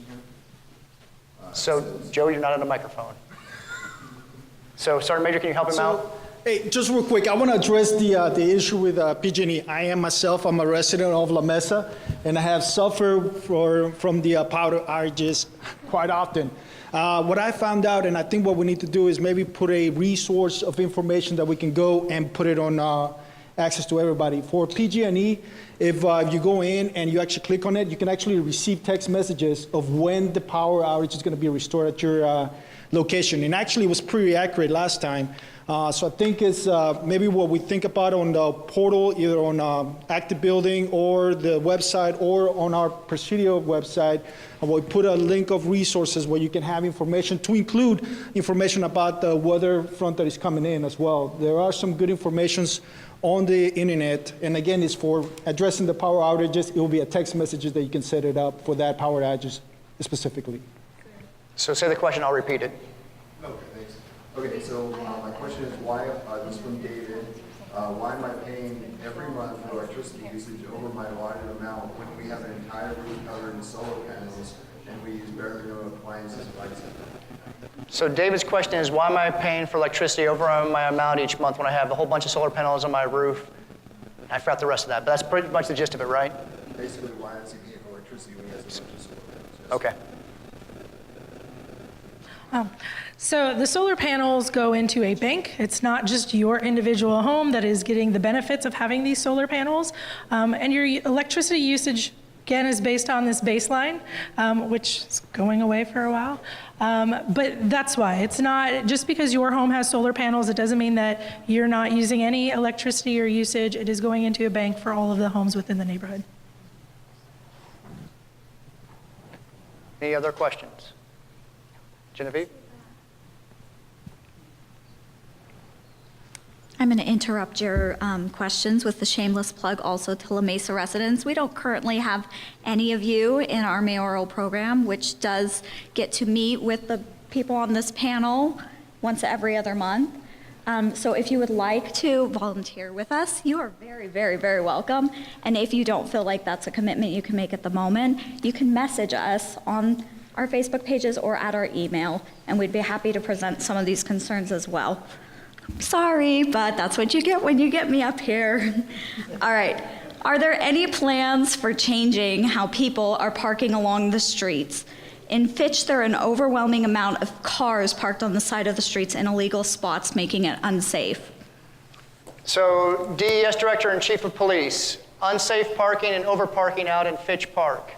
question here. So, Joe, you're not on a microphone. So, Sergeant Major, can you help him out? Hey, just real quick, I want to address the issue with PG&E. I'm a resident of La Mesa, and I have suffered from the power outages quite often. What I found out, and I think what we need to do is maybe put a resource of information that we can go and put it on access to everybody. For PG&E, if you go in and you actually click on it, you can actually receive text messages of when the power outage is going to be restored at your location. And actually, it was pretty accurate last time. So I think it's maybe what we think about on the portal, either on Active Building or the website or on our Presidio website, we put a link of resources where you can have information to include information about the weather front that is coming in as well. There are some good informations on the internet, and again, it's for addressing the power outages. It will be a text messages that you can set it up for that power outages specifically. So say the question, I'll repeat it. Okay, thanks. Okay, so my question is why, this is from David, why am I paying every month for electricity usage over my allotted amount when we have an entire roof covered in solar panels and we use barely no appliances and lights? So David's question is, why am I paying for electricity over my amount each month when I have a whole bunch of solar panels on my roof? I forgot the rest of that, but that's pretty much the gist of it, right? Basically, why is he paying for electricity when he has a bunch of solar panels? Okay. So the solar panels go into a bank. It's not just your individual home that is getting the benefits of having these solar panels. And your electricity usage, again, is based on this baseline, which is going away for a while. But that's why. It's not just because your home has solar panels, it doesn't mean that you're not using any electricity or usage. It is going into a bank for all of the homes within the neighborhood. Any other questions? Genevieve? I'm going to interrupt your questions with the shameless plug also to La Mesa residents. We don't currently have any of you in our mayoral program, which does get to meet with the people on this panel once every other month. So if you would like to volunteer with us, you are very, very, very welcome. And if you don't feel like that's a commitment you can make at the moment, you can message us on our Facebook pages or at our email, and we'd be happy to present some of these concerns as well. Sorry, but that's what you get when you get me up here. All right. Are there any plans for changing how people are parking along the streets? In Fitch, there are an overwhelming amount of cars parked on the side of the streets in illegal spots, making it unsafe. So, DES Director and Chief of Police, unsafe parking and overparking out in Fitch Park.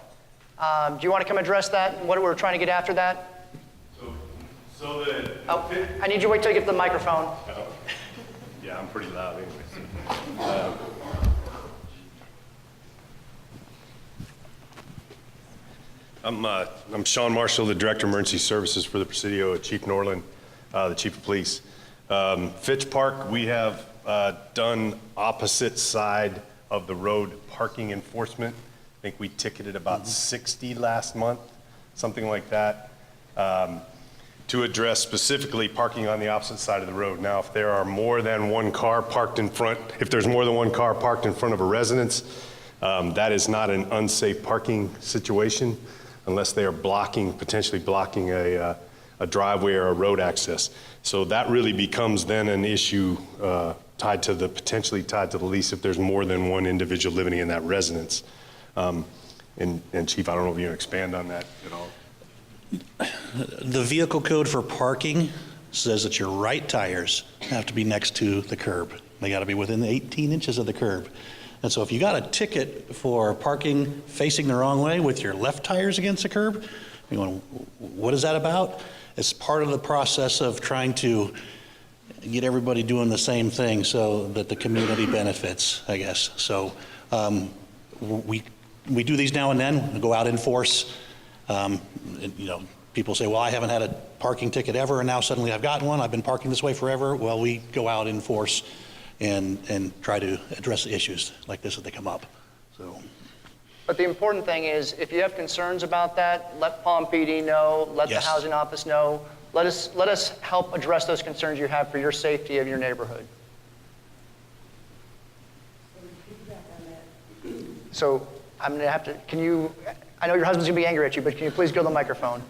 Do you want to come address that? What we're trying to get after that? I need you to wait till you get to the microphone. Oh. Yeah, I'm pretty loud anyway. I'm Sean Marshall, the Director of Emergency Services for the Presidio, Chief Norland, the Chief of Police. Fitch Park, we have done opposite side of the road parking enforcement. I think we ticketed about 60 last month, something like that. To address specifically parking on the opposite side of the road. Now, if there are more than one car parked in front, if there's more than one car parked in front of a residence, that is not an unsafe parking situation unless they are potentially blocking a driveway or a road access. So that really becomes then an issue potentially tied to the lease if there's more than one individual living in that residence. And Chief, I don't know if you can expand on that at all. The vehicle code for parking says that your right tires have to be next to the curb. They got to be within 18 inches of the curb. And so if you got a ticket for parking facing the wrong way with your left tires against the curb, you're going, what is that about? It's part of the process of trying to get everybody doing the same thing so that the community benefits, I guess. So we do these now and then. We go out, enforce. People say, well, I haven't had a parking ticket ever, and now suddenly I've gotten one. I've been parking this way forever. Well, we go out, enforce, and try to address issues like this as they come up. So. But the important thing is, if you have concerns about that, let POM PD know, let the housing office know. Let us help address those concerns you have for your safety of your neighborhood. So I'm going to have to, I know your husband's going to be angry at you, but can you please go to the microphone?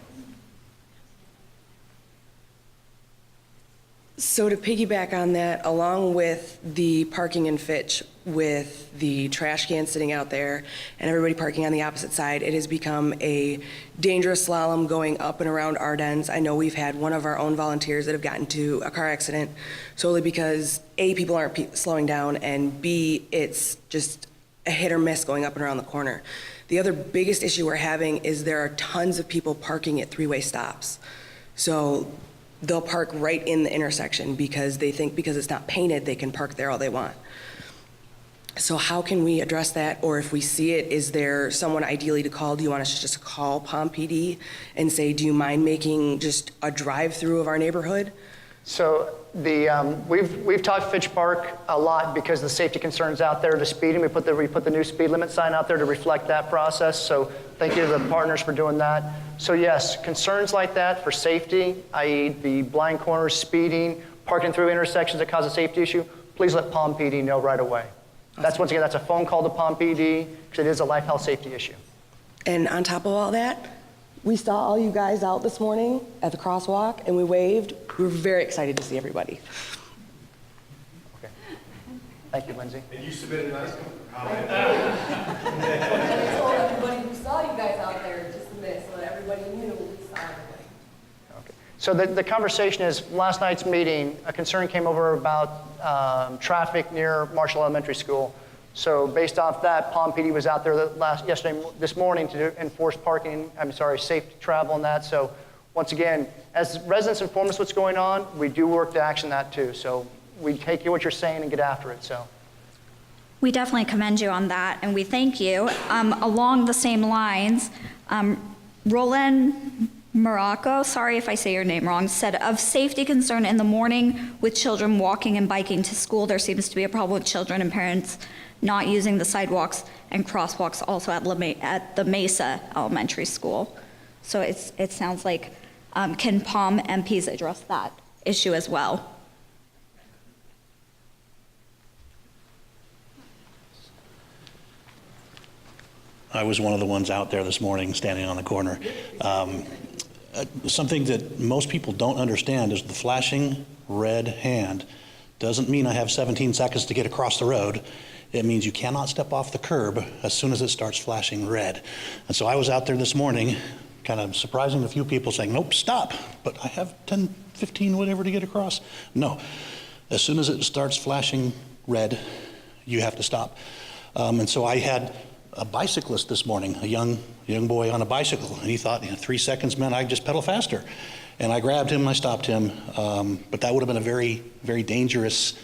So to piggyback on that, along with the parking in Fitch, with the trash cans sitting out there and everybody parking on the opposite side, it has become a dangerous slalom going up and around Ardennes. I know we've had one of our own volunteers that have gotten into a car accident solely because A, people aren't slowing down, and B, it's just a hit or miss going up and around the corner. The other biggest issue we're having is there are tons of people parking at three-way stops. So they'll park right in the intersection because they think because it's not painted, they can park there all they want. So how can we address that? Or if we see it, is there someone ideally to call? Do you want us to just call POM PD and say, do you mind making just a drive-through of our neighborhood? So we've talked Fitch Park a lot because the safety concerns out there to speeding. We put the new speed limit sign out there to reflect that process. So thank you to the partners for doing that. So yes, concerns like that for safety, i.e. the blind corners, speeding, parking through intersections that cause a safety issue, please let POM PD know right away. That's, once again, that's a phone call to POM PD because it is a life, health, safety issue. And on top of all that, we saw all you guys out this morning at the crosswalk and we waved. We were very excited to see everybody. Okay. Thank you, Lindsay. And you submitted a nice comment. I told everybody who saw you guys out there to submit so that everybody knew we saw everybody. Okay. So the conversation is, last night's meeting, a concern came over about traffic near Marshall Elementary School. So based off that, POM PD was out there this morning to enforce safe travel and that. So once again, as residents inform us what's going on, we do work to action that too. So we take what you're saying and get after it, so. We definitely commend you on that, and we thank you. Along the same lines, Roland Morocco, sorry if I say your name wrong, said of safety concern in the morning with children walking and biking to school, there seems to be a problem with children and parents not using the sidewalks and crosswalks also at the Mesa Elementary School. So it sounds like, can POM MPs address that issue as well? I was one of the ones out there this morning standing on the corner. Something that most people don't understand is the flashing red hand doesn't mean I have 17 seconds to get across the road. It means you cannot step off the curb as soon as it starts flashing red. And so I was out there this morning, kind of surprising a few people saying, nope, stop, but I have 10, 15, whatever to get across. No, as soon as it starts flashing red, you have to stop. And so I had a bicyclist this morning, a young boy on a bicycle, and he thought 3 seconds meant I'd just pedal faster. And I grabbed him and I stopped him, but that would have been a very, very dangerous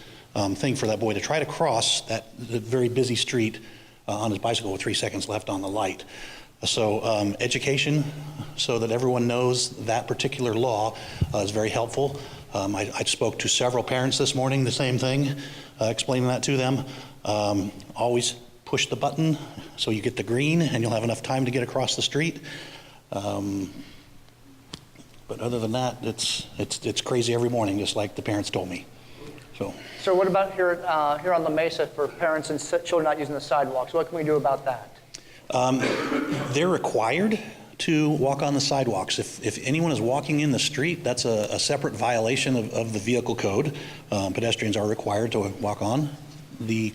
thing for that boy to try to cross the very busy street on his bicycle with 3 seconds left on the light. So education so that everyone knows that particular law is very helpful. I spoke to several parents this morning, the same thing, explaining that to them. Always push the button so you get the green and you'll have enough time to get across the street. But other than that, it's crazy every morning, just like the parents told me. So what about here on the Mesa for parents and children not using the sidewalks? What can we do about that? They're required to walk on the sidewalks. If anyone is walking in the street, that's a separate violation of the vehicle code. Pedestrians are required to walk on the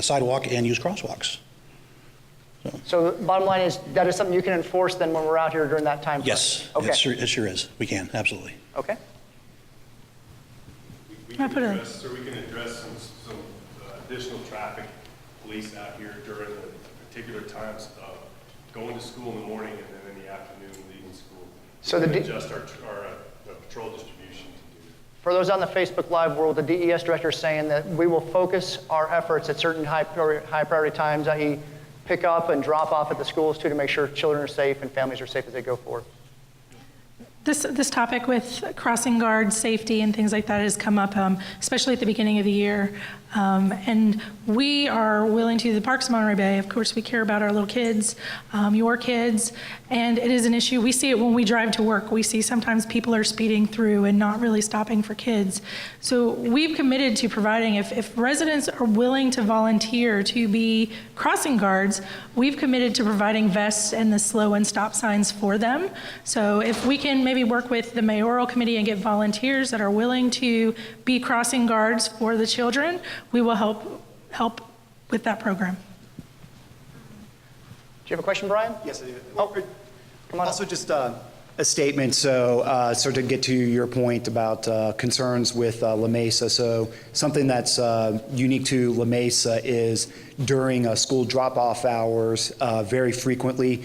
sidewalk and use crosswalks. So the bottom line is that is something you can enforce then when we're out here during that time frame? Yes, okay. it sure is. We can, absolutely. Okay. We can address some additional traffic police out here during the particular times of going to school in the morning and then in the afternoon leaving school. So we can adjust our patrol distribution to do that. For those on the Facebook Live world, the DES director is saying that we will focus our efforts at certain high priority times, i.e. pick up and drop off at the schools too, to make sure children are safe and families are safe as they go forward. This topic with crossing guard safety and things like that has come up, especially at the beginning of the year. And we are willing to, the Parks of Monterey Bay, of course, we care about our little kids, your kids, and it is an issue. We see it when we drive to work. We see sometimes people are speeding through and not really stopping for kids. So we've committed to providing, if residents are willing to volunteer to be crossing guards, we've committed to providing vests and the slow and stop signs for them. So if we can maybe work with the mayoral committee and get volunteers that are willing to be crossing guards for the children, we will help with that program. Do you have a question, Brian? Yes, I do. Oh, come on. Also, just a statement. So to get to your point about concerns with La Mesa. So something that's unique to La Mesa is during school drop-off hours, very frequently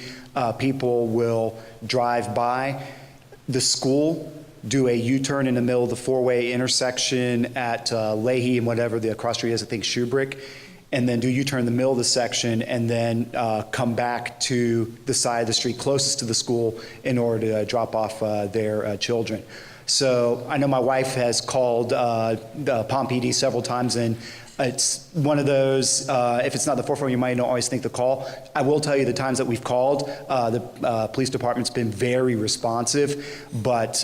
people will drive by the school, do a U-turn in the middle of the four-way intersection at Leahy and whatever the cross street is, I think Shubrick, and then do U-turn in the middle of the section and then come back to the side of the street closest to the school in order to drop off their children. So I know my wife has called the POM PD several times, and it's one of those, if it's not the forefront, you might not always think to call. I will tell you the times that we've called, the police department's been very responsive, but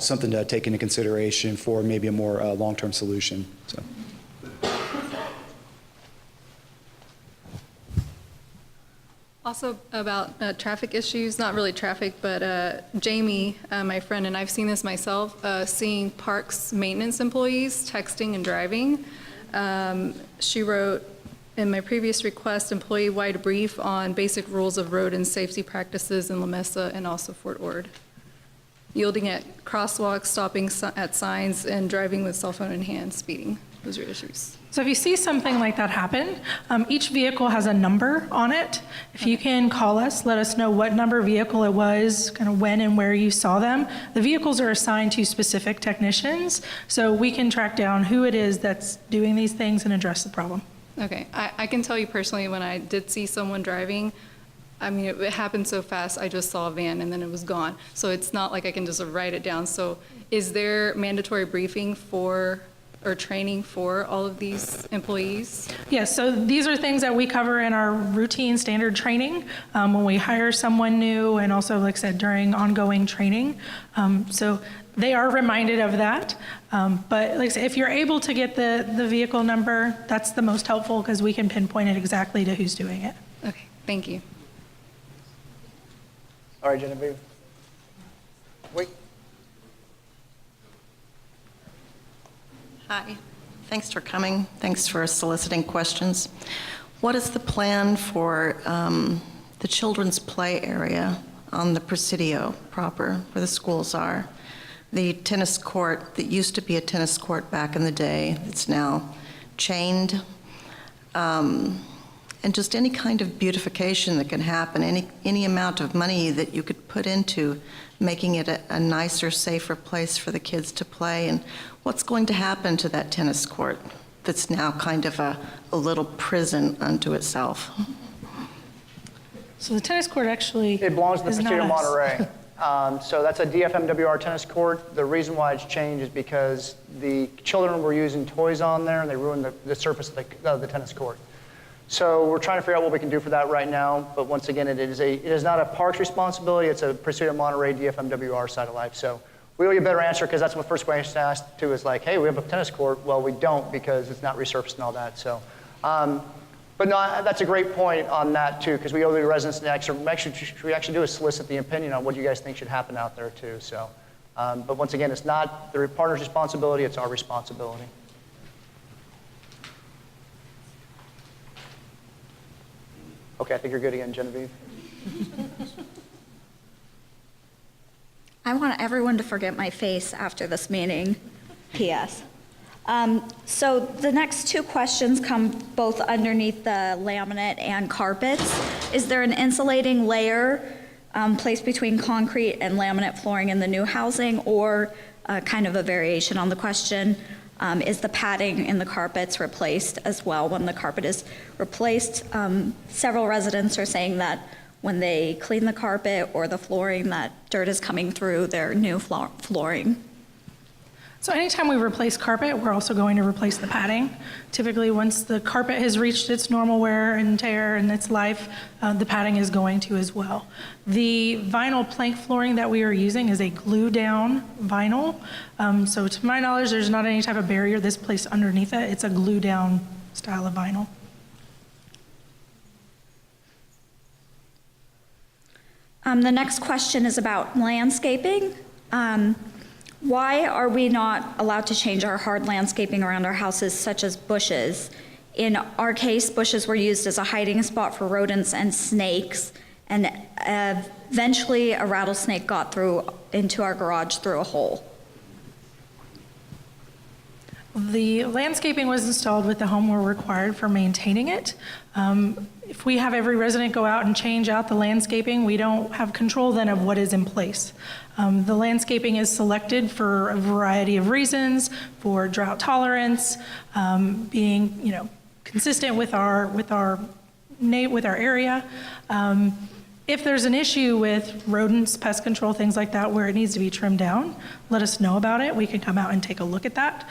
something to take into consideration for maybe a more long-term solution. So. Also about traffic issues, not really traffic, but Jamie, my friend, and I've seen this myself, seeing parks maintenance employees texting and driving. She wrote, in my previous request, employee-wide brief on basic rules of road and safety practices in La Mesa and also Fort Ord, yielding at crosswalks, stopping at signs, and driving with cell phone in hand, speeding. Those are issues. So if you see something like that happen, each vehicle has a number on it. If you can call us, let us know what number vehicle it was, kind of when and where you saw them. The vehicles are assigned to specific technicians, so we can track down who it is that's doing these things and address the problem. Okay, I can tell you personally, when I did see someone driving, I mean, it happened so fast, I just saw a van and then it was gone. So it's not like I can just write it down. So is there mandatory briefing for or training for all of these employees? Yes, so these are things that we cover in our routine standard training when we hire someone new, and also, like I said, during ongoing training. So they are reminded of that. But like I said, if you're able to get the vehicle number, that's the most helpful because we can pinpoint it exactly to who's doing it. Okay, thank you. All right, Genevieve. Wait. Hi, thanks for coming. Thanks for soliciting questions. What is the plan for the children's play area on the Presidio proper, where the schools are? The tennis court that used to be a tennis court back in the day, it's now chained. And just any kind of beautification that can happen, any amount of money that you could put into making it a nicer, safer place for the kids to play. And what's going to happen to that tennis court that's now kind of a little prison unto itself? So the tennis court actually It belongs to the is Presidio of not us. Monterey. So that's a DFMWR tennis court. The reason why it's changed is because the children were using toys on there and they ruined the surface of the tennis court. So we're trying to figure out what we can do for that right now. But once again, it is not a park's responsibility. It's a Presidio of Monterey DFMWR side of life. So we owe you a better answer because that's what first question asked to is like, hey, we have a tennis court. Well, we don't because it's not resurfaced and all that. So, but no, that's a great point on that too, because we owe the residents an answer. We actually do is solicit the opinion on what you guys think should happen out there too. So, but once again, it's not the partner's responsibility. It's our responsibility. Okay, I think you're good again, Genevieve. I want everyone to forget my face after this meeting, P.S. So the next two questions come both underneath the laminate and carpets. Is there an insulating layer placed between concrete and laminate flooring in the new housing, or kind of a variation on the question? Is the padding in the carpets replaced as well when the carpet is replaced? Several residents are saying that when they clean the carpet or the flooring, that dirt is coming through their new flooring. So anytime we replace carpet, we're also going to replace the padding. Typically, once the carpet has reached its normal wear and tear and its life, the padding is going to as well. The vinyl plank flooring that we are using is a glue-down vinyl. So to my knowledge, there's not any type of barrier that's placed underneath it. It's a glue-down style of vinyl. The next question is about landscaping. Why are we not allowed to change our hard landscaping around our houses, such as bushes? In our case, bushes were used as a hiding spot for rodents and snakes, and eventually a rattlesnake got through into our garage through a hole. The landscaping was installed with the home we're required for maintaining it. If we have every resident go out and change out the landscaping, we don't have control then of what is in place. The landscaping is selected for a variety of reasons, for drought tolerance, being consistent with our area. If there's an issue with rodents, pest control, things like that, where it needs to be trimmed down, let us know about it. We can come out and take a look at that.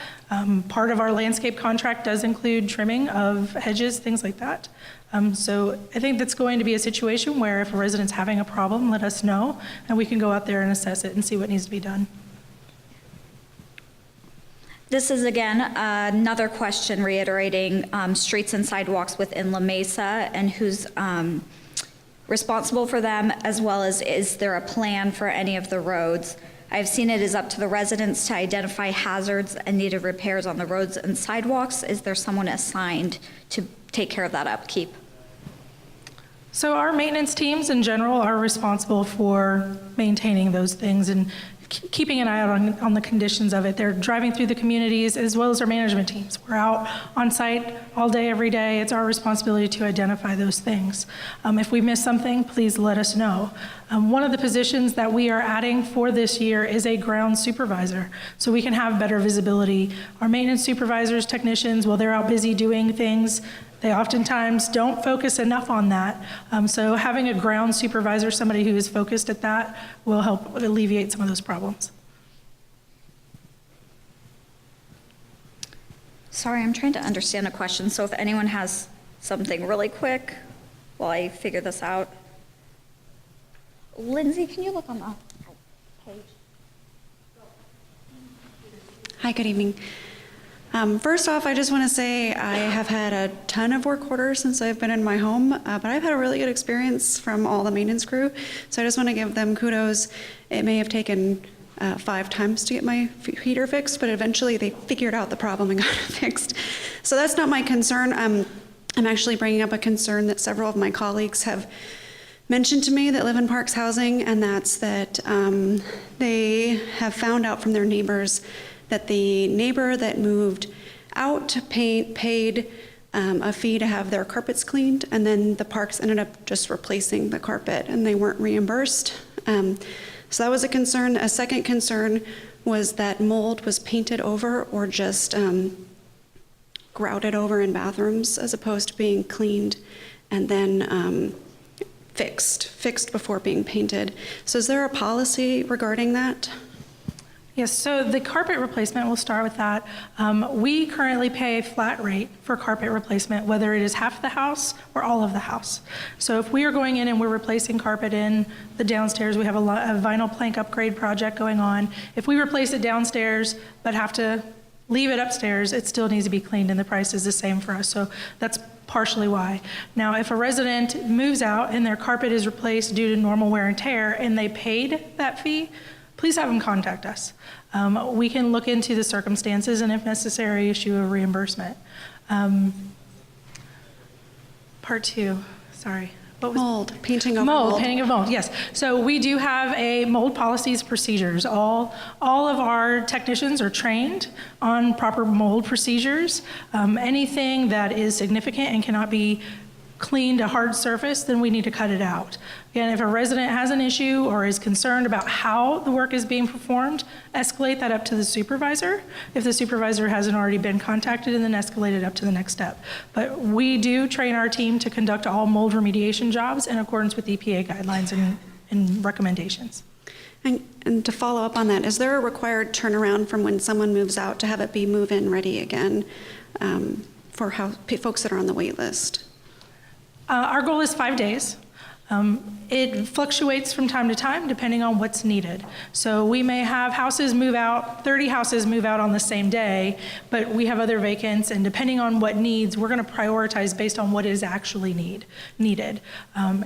Part of our landscape contract does include trimming of hedges, things like that. So I think that's going to be a situation where if a resident's having a problem, let us know, and we can go out there and assess it and see what needs to be done. This is, again, another question reiterating streets and sidewalks within La Mesa and who's responsible for them, as well as is there a plan for any of the roads. I've seen it is up to the residents to identify hazards and needed repairs on the roads and sidewalks. Is there someone assigned to take care of that upkeep? So our maintenance teams in general are responsible for maintaining those things and keeping an eye out on the conditions of it. They're driving through the communities as well as our management teams. We're out on site all day, every day. It's our responsibility to identify those things. If we miss something, please let us know. One of the positions that we are adding for this year is a ground supervisor, so we can have better visibility. Our maintenance supervisors, technicians, while they're out busy doing things, they oftentimes don't focus enough on that. So having a ground supervisor, somebody who is focused at that, will help alleviate some of those problems. Sorry, I'm trying to understand a question, so if anyone has something really quick while I figure this out. Lindsay, can you look on the page? Hi, good evening. First off, I just want to say I have had a ton of work orders since I've been in my home, but I've had a really good experience from all the maintenance crew, so I just want to give them kudos. It may have taken 5 times to get my heater fixed, but eventually they figured out the problem and got it fixed. So that's not my concern. I'm actually bringing up a concern that several of my colleagues have mentioned to me that live in Parks Housing, and that's that they have found out from their neighbors that the neighbor that moved out paid a fee to have their carpets cleaned, and then the parks ended up just replacing the carpet, and they weren't reimbursed. So that was a concern. A second concern was that mold was painted over or just grouted over in bathrooms as opposed to being cleaned and then fixed before being painted. So is there a policy regarding that? Yes, so the carpet replacement, we'll start with that. We currently pay a flat rate for carpet replacement, whether it is half the house or all of the house. So if we are going in and we're replacing carpet in the downstairs, we have a vinyl plank upgrade project going on. If we replace it downstairs but have to leave it upstairs, it still needs to be cleaned and the price is the same for us. So that's partially why. Now, if a resident moves out and their carpet is replaced due to normal wear and tear and they paid that fee, please have them contact us. We can look into the circumstances and if necessary, issue a reimbursement. Part 2, sorry. What was mold, painting over mold. Painting of mold, yes. So we do have a mold policies procedures. All of our technicians are trained on proper mold procedures. Anything that is significant and cannot be cleaned a hard surface, then we need to cut it out. Again, if a resident has an issue or is concerned about how the work is being performed, escalate that up to the supervisor. If the supervisor hasn't already been contacted, and then escalate it up to the next step. But we do train our team to conduct all mold remediation jobs in accordance with EPA guidelines and recommendations. And to follow up on that, is there a required turnaround from when someone moves out to have it be move-in ready again for folks that are on the wait list? Our goal is 5 days. It fluctuates from time to time depending on what's needed. So we may have houses move out, 30 houses move out on the same day, but we have other vacants, and depending on what needs, we're going to prioritize based on what is actually needed.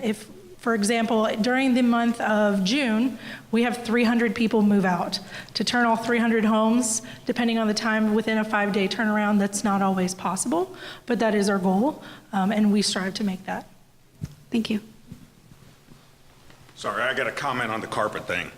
If, for example, during the month of June, we have 300 people move out. To turn all 300 homes, depending on the time, within a 5-day turnaround, that's not always possible, but that is our goal, and we strive to make that. Thank you. Sorry, I got a comment on the carpet thing.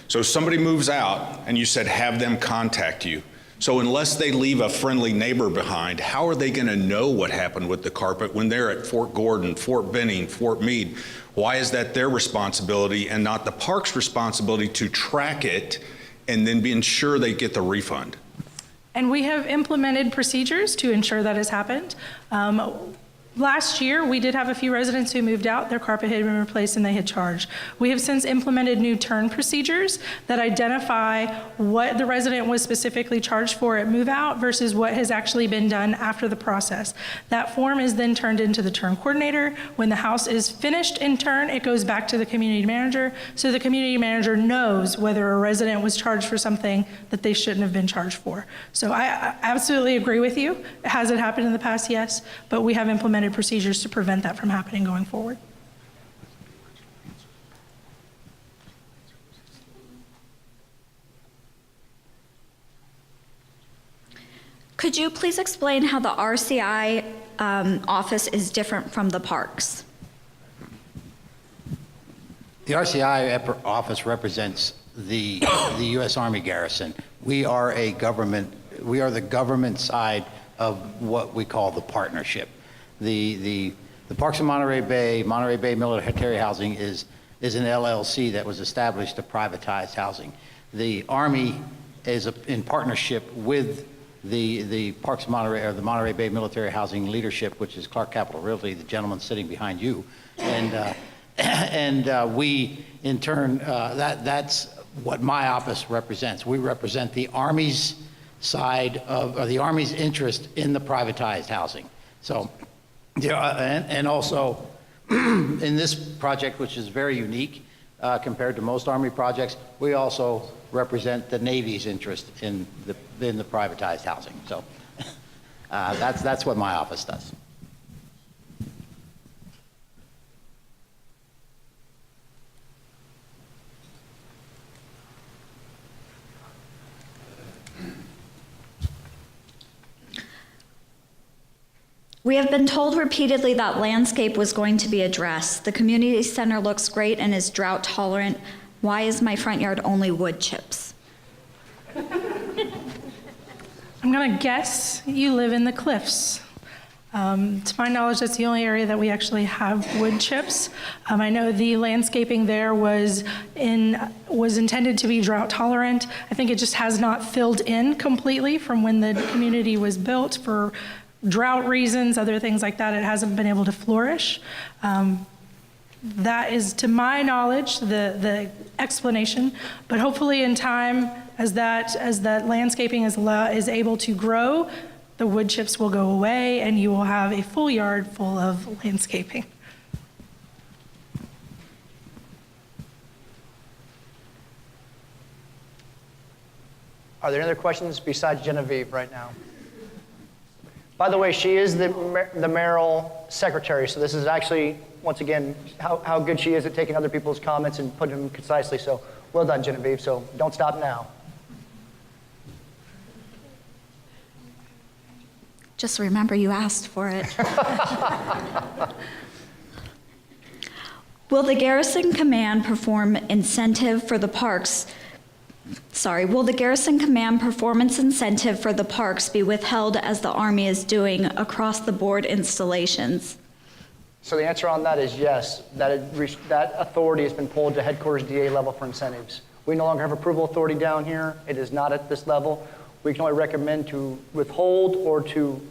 So somebody moves out and you said have them contact you. So unless they leave a friendly neighbor behind, how are they going to know what happened with the carpet when they're at Fort Gordon, Fort Benning, Fort Meade? Why is that their responsibility and not the park's responsibility to track it and then ensure they get the refund? And we have implemented procedures to ensure that has happened. Last year, we did have a few residents who moved out, their carpet had been replaced and they had charged. We have since implemented new turn procedures that identify what the resident was specifically charged for at move out versus what has actually been done after the process. That form is then turned into the turn coordinator. When the house is finished in turn, it goes back to the community manager, so the community manager knows whether a resident was charged for something that they shouldn't have been charged for. So I absolutely agree with you. Has it happened in the past? Yes, but we have implemented procedures to prevent that from happening going forward. Could you please explain how the RCI office is different from the parks? The RCI office represents the U.S. Army garrison. We are a government, we are the government side of what we call the partnership. The Parks of Monterey Bay Military Housing is an LLC that was established to privatize housing. The Army is in partnership with the Parks of Monterey, or the Monterey Bay Military Housing leadership, which is Clark Capital Realty, the gentleman sitting behind you, and we in turn that's what my office represents. We represent the Army's side of, or the Army's interest in the privatized housing. So. Yeah, and also in this project, which is very unique compared to most Army projects, we also represent the Navy's interest in the privatized housing. So that's what my office does. We have been told repeatedly that landscape was going to be addressed. The community center looks great and is drought tolerant. Why is my front yard only wood chips? I'm gonna guess you live in the cliffs. To my knowledge, that's the only area that we actually have wood chips. I know the landscaping there was intended to be drought tolerant. I think it just has not filled in completely from when the community was built for drought reasons, other things like that. It hasn't been able to flourish. That is, to my knowledge, the explanation. But hopefully in time, as that landscaping is able to grow, the wood chips will go away and you will have a full yard full of landscaping. Are there any other questions besides Genevieve right now? By the way, she is the mayoral secretary, so this is actually, once again, how good she is at taking other people's comments and putting them concisely. So well done, Genevieve. So don't stop now. Just remember you asked for it. Will the Garrison Command perform incentive for the parks? Will the Garrison Command performance incentive for the parks be withheld as the Army is doing across the board installations? Are there any other questions besides Genevieve right now? By the way, she is the mayoral secretary, so this is actually, once again, how good she is at taking other people's comments and putting them concisely. So well done, Genevieve. So don't stop now. Just remember you asked for it. Will the Garrison Command perform incentive for the parks be withheld as the Army is doing across the board installations? So the answer on that is yes, that authority has been pulled to headquarters DA level for incentives. We no longer have approval authority down here. It is not at this level. We can only recommend to withhold or to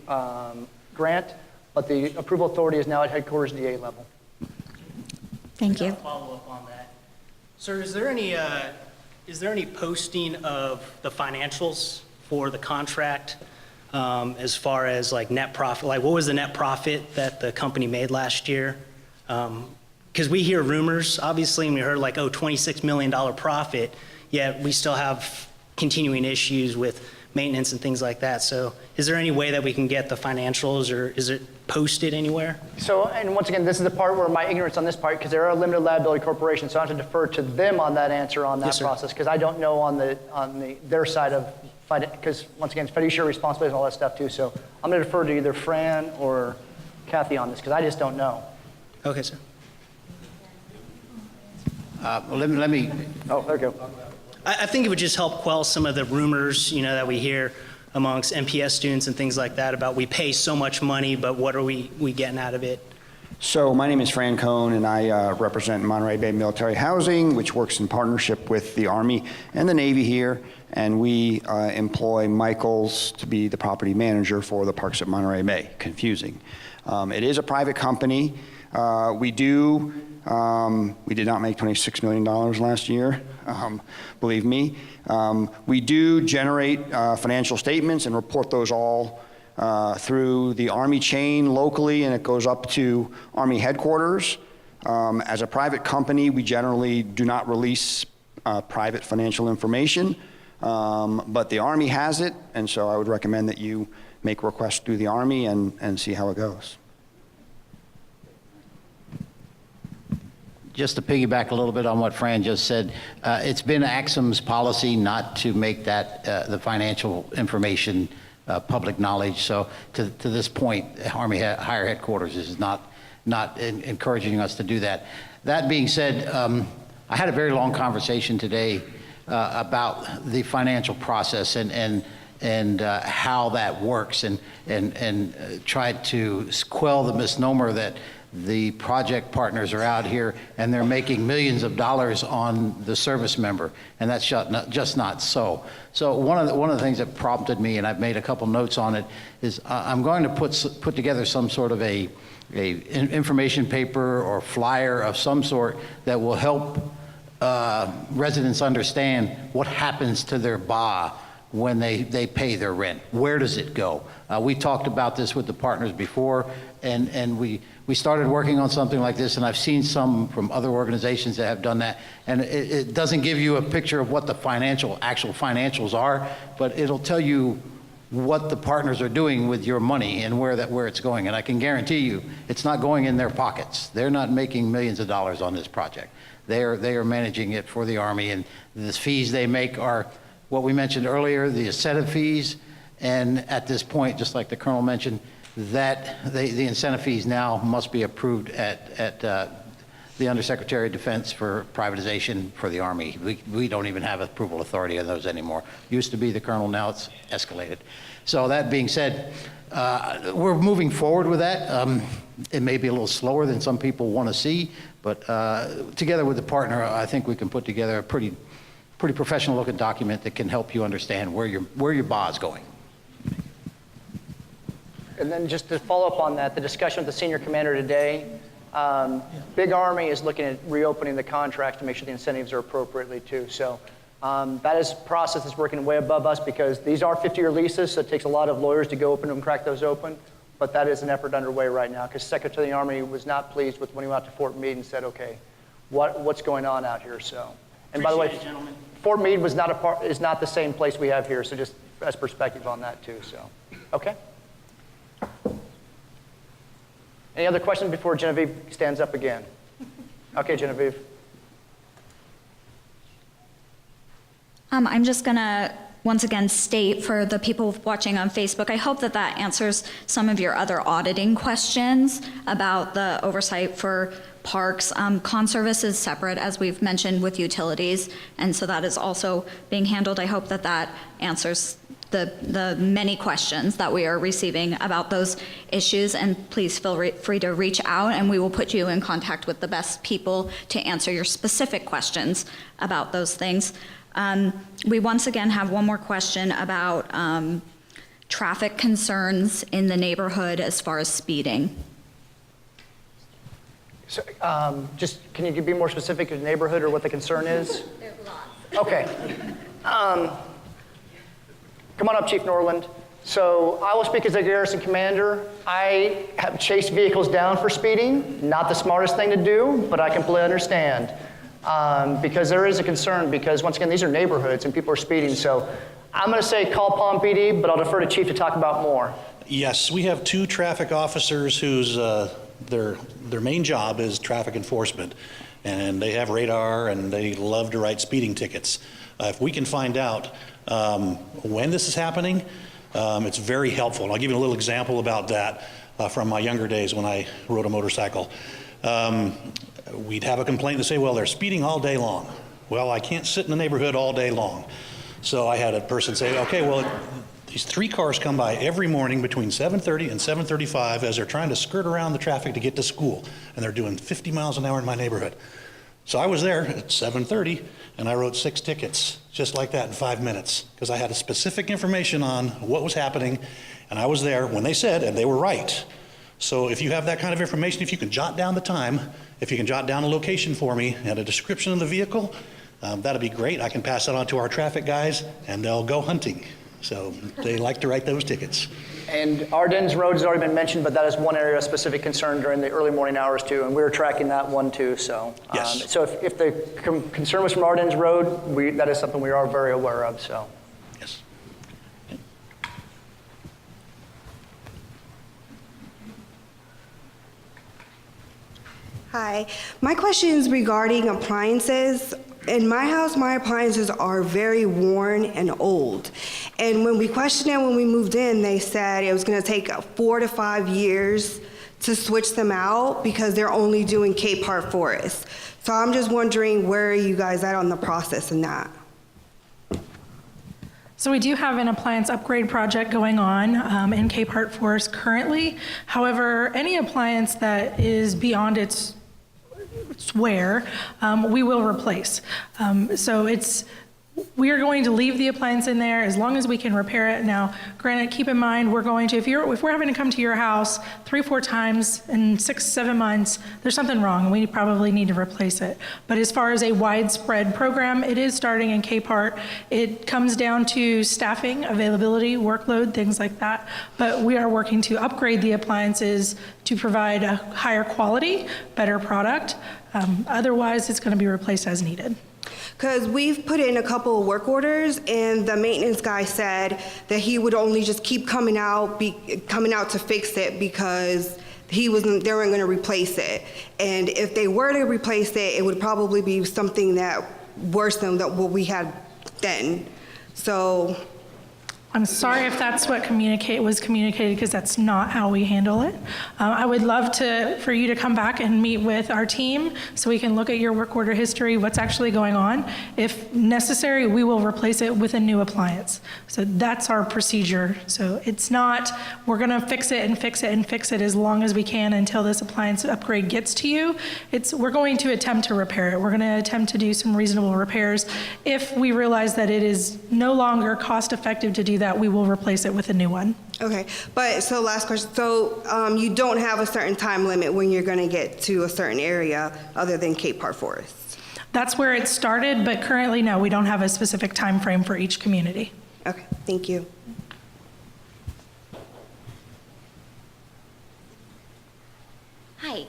grant, but the approval authority is now at headquarters DA level. Thank you. Follow up on that. Sir, is there any posting of the financials for the contract as far as like net profit? Like what was the net profit that the company made last year? Because we hear rumors, obviously, and we heard like, oh, $26 million profit, yet we still have continuing issues with maintenance and things like that. So is there any way that we can get the financials, or is it posted anywhere? So, and once again, this is the part where my ignorance on this part, because they're a limited liability corporation, so I have to defer to them on that answer on that Yes, sir. process, because I don't know on their side of, because once again, it's fiduciary responsibility and all that stuff too. So I'm going to defer to either Fran or Kathy on this, because I just don't know. Okay, sir. Let me, Oh, there you go. I think it would just help quell some of the rumors, that we hear amongst MPS students and things like that about we pay so much money, but what are we getting out of it? So my name is Fran Cohn, and I represent Monterey Bay Military Housing, which works in partnership with the Army and the Navy here, and we employ Michaels to be the property manager for the parks at Monterey Bay. Confusing. It is a private company. We did not make $26 million last year, believe me. We do generate financial statements and report those all through the Army chain locally, and it goes up to Army headquarters. As a private company, we generally do not release private financial information, but the Army has it, and so I would recommend that you make requests through the Army and see how it goes. just to piggyback a little bit on what Fran just said, it's been Axum's policy not to make that the financial information public knowledge. So to this point, Army Higher Headquarters is not encouraging us to do that. That being said, I had a very long conversation today about the financial process and how that works, and tried to quell the misnomer that the project partners are out here and they're making millions of dollars on the service member, and that's just not so. So one of the things that prompted me, and I've made a couple notes on it, is I'm going to put together some sort of a information paper or flyer of some sort that will help residents understand what happens to their BA when they pay their rent. Where does it go? We talked about this with the partners before, and we started working on something like this, and I've seen some from other organizations that have done that, and it doesn't give you a picture of what the actual financials are, but it'll tell you what the partners are doing with your money and where it's going. And I can guarantee you, it's not going in their pockets. They're not making millions of dollars on this project. They are managing it for the Army, and the fees they make are what we mentioned earlier, the incentive fees, and at this point, just like the Colonel mentioned, that the incentive fees now must be approved at the Undersecretary of Defense for privatization for the Army. We don't even have approval authority of those anymore. Used to be the Colonel, now it's escalated. So that being said, we're moving forward with that. It may be a little slower than some people want to see, but together with the partner, I think we can put together a pretty professional looking document that can help you understand where your BA is going. And then just to follow up on that, the discussion with the senior commander today, Big Army is looking at reopening the contract to make sure the incentives are appropriately too. So that is a process that's working way above us, because these are 50-year leases, so it takes a lot of lawyers to go open them and crack those open. But that is an effort underway right now, because Secretary of the Army was not pleased with when he went out to Fort Meade and said, okay, what's going on out here? So, and by the way, gentlemen. Fort Meade was is not the same place we have here, so just as perspective on that too. So, okay. Any other questions before Genevieve stands up again? Okay, Genevieve. I'm just going to once again state for the people watching on Facebook, I hope that answers some of your other auditing questions about the oversight for parks. Conservice is separate, as we've mentioned, with utilities, and so that is also being handled. I hope that answers the many questions that we are receiving about those issues, and please feel free to reach out and we will put you in contact with the best people to answer your specific questions about those things. We once again have one more question about traffic concerns in the neighborhood as far as speeding. So, just, can you be more specific in the neighborhood or what the concern is? There's lots. Okay. Come on up, Chief Norland. So I will speak as a garrison commander. I have chased vehicles down for speeding. Not the smartest thing to do, but I completely understand. Because there is a concern, because once again, these are neighborhoods and people are speeding. So I'm going to say call POM PD, but I'll defer to Chief to talk about more. Yes, we have 2 traffic officers whose their main job is traffic enforcement, and they have radar and they love to write speeding tickets. If we can find out when this is happening, it's very helpful. And I'll give you a little example about that from my younger days when I rode a motorcycle. We'd have a complaint and say, well, they're speeding all day long. Well, I can't sit in the neighborhood all day long. So I had a person say, okay, well, these 3 cars come by every morning between 7:30 and 7:35 as they're trying to skirt around the traffic to get to school, and they're doing 50 miles an hour in my neighborhood. So I was there at 7:30, and I wrote 6 tickets, just like that in 5 minutes, because I had specific information on what was happening, and I was there when they said, and they were right. So if you have that kind of information, if you can jot down the time, if you can jot down a location for me and a description of the vehicle, that'd be great. I can pass that on to our traffic guys, and they'll go hunting. So they like to write those tickets. And Ardennes Road has already been mentioned, but that is one area of specific concern during the early morning hours too, and we're tracking that one too. So, yes. So if the concern was from Ardennes Road, that is something we are very aware of. So. Yes. Hi, my question is regarding appliances. In my house, my appliances are very worn and old. And when we questioned it when we moved in, they said it was going to take 4 to 5 years to switch them out because they're only doing Cape Heart Forest. So I'm just wondering, where are you guys at on the process in that? So we do have an appliance upgrade project going on in Cape Heart Forest currently. However, any appliance that is beyond its wear, we will replace. So we are going to leave the appliance in there as long as we can repair it. Now, granted, keep in mind, we're going to, if we're having to come to your house 3-4 times in 6-7 months, there's something wrong and we probably need to replace it. But as far as a widespread program, it is starting in Cape Heart. It comes down to staffing, availability, workload, things like that. But we are working to upgrade the appliances to provide a higher quality, better product. Otherwise, it's going to be replaced as needed. Because we've put in a couple of work orders, and the maintenance guy said that he would only just keep coming out to fix it because they weren't going to replace it. And if they were to replace it, it would probably be something that worse than what we had then. So I'm sorry if that's what was communicated, because that's not how we handle it. I would love for you to come back and meet with our team so we can look at your work order history, what's actually going on. If necessary, we will replace it with a new appliance. So that's our procedure. So it's not, we're going to fix it and fix it and fix it as long as we can until this appliance upgrade gets to you. We're going to attempt to repair it. We're going to attempt to do some reasonable repairs. If we realize that it is no longer cost effective to do that, we will replace it with a new one. Okay, but so last question. So you don't have a certain time limit when you're going to get to a certain area other than Cape Heart Forest? That's where it started, but currently, no, we don't have a specific time frame for each community. Okay, thank you. Hi.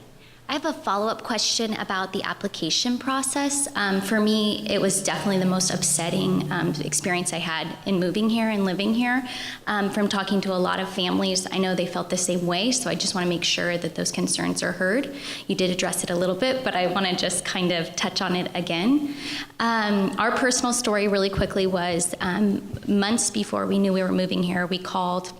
I have a follow-up question about the application process. For me, it was definitely the most upsetting experience I had in moving here and living here. From talking to a lot of families, I know they felt the same way, so I just want to make sure that those concerns are heard. You did address it a little bit, but I want to just kind of touch on it again. Our personal story really quickly was months before we knew we were moving here, we called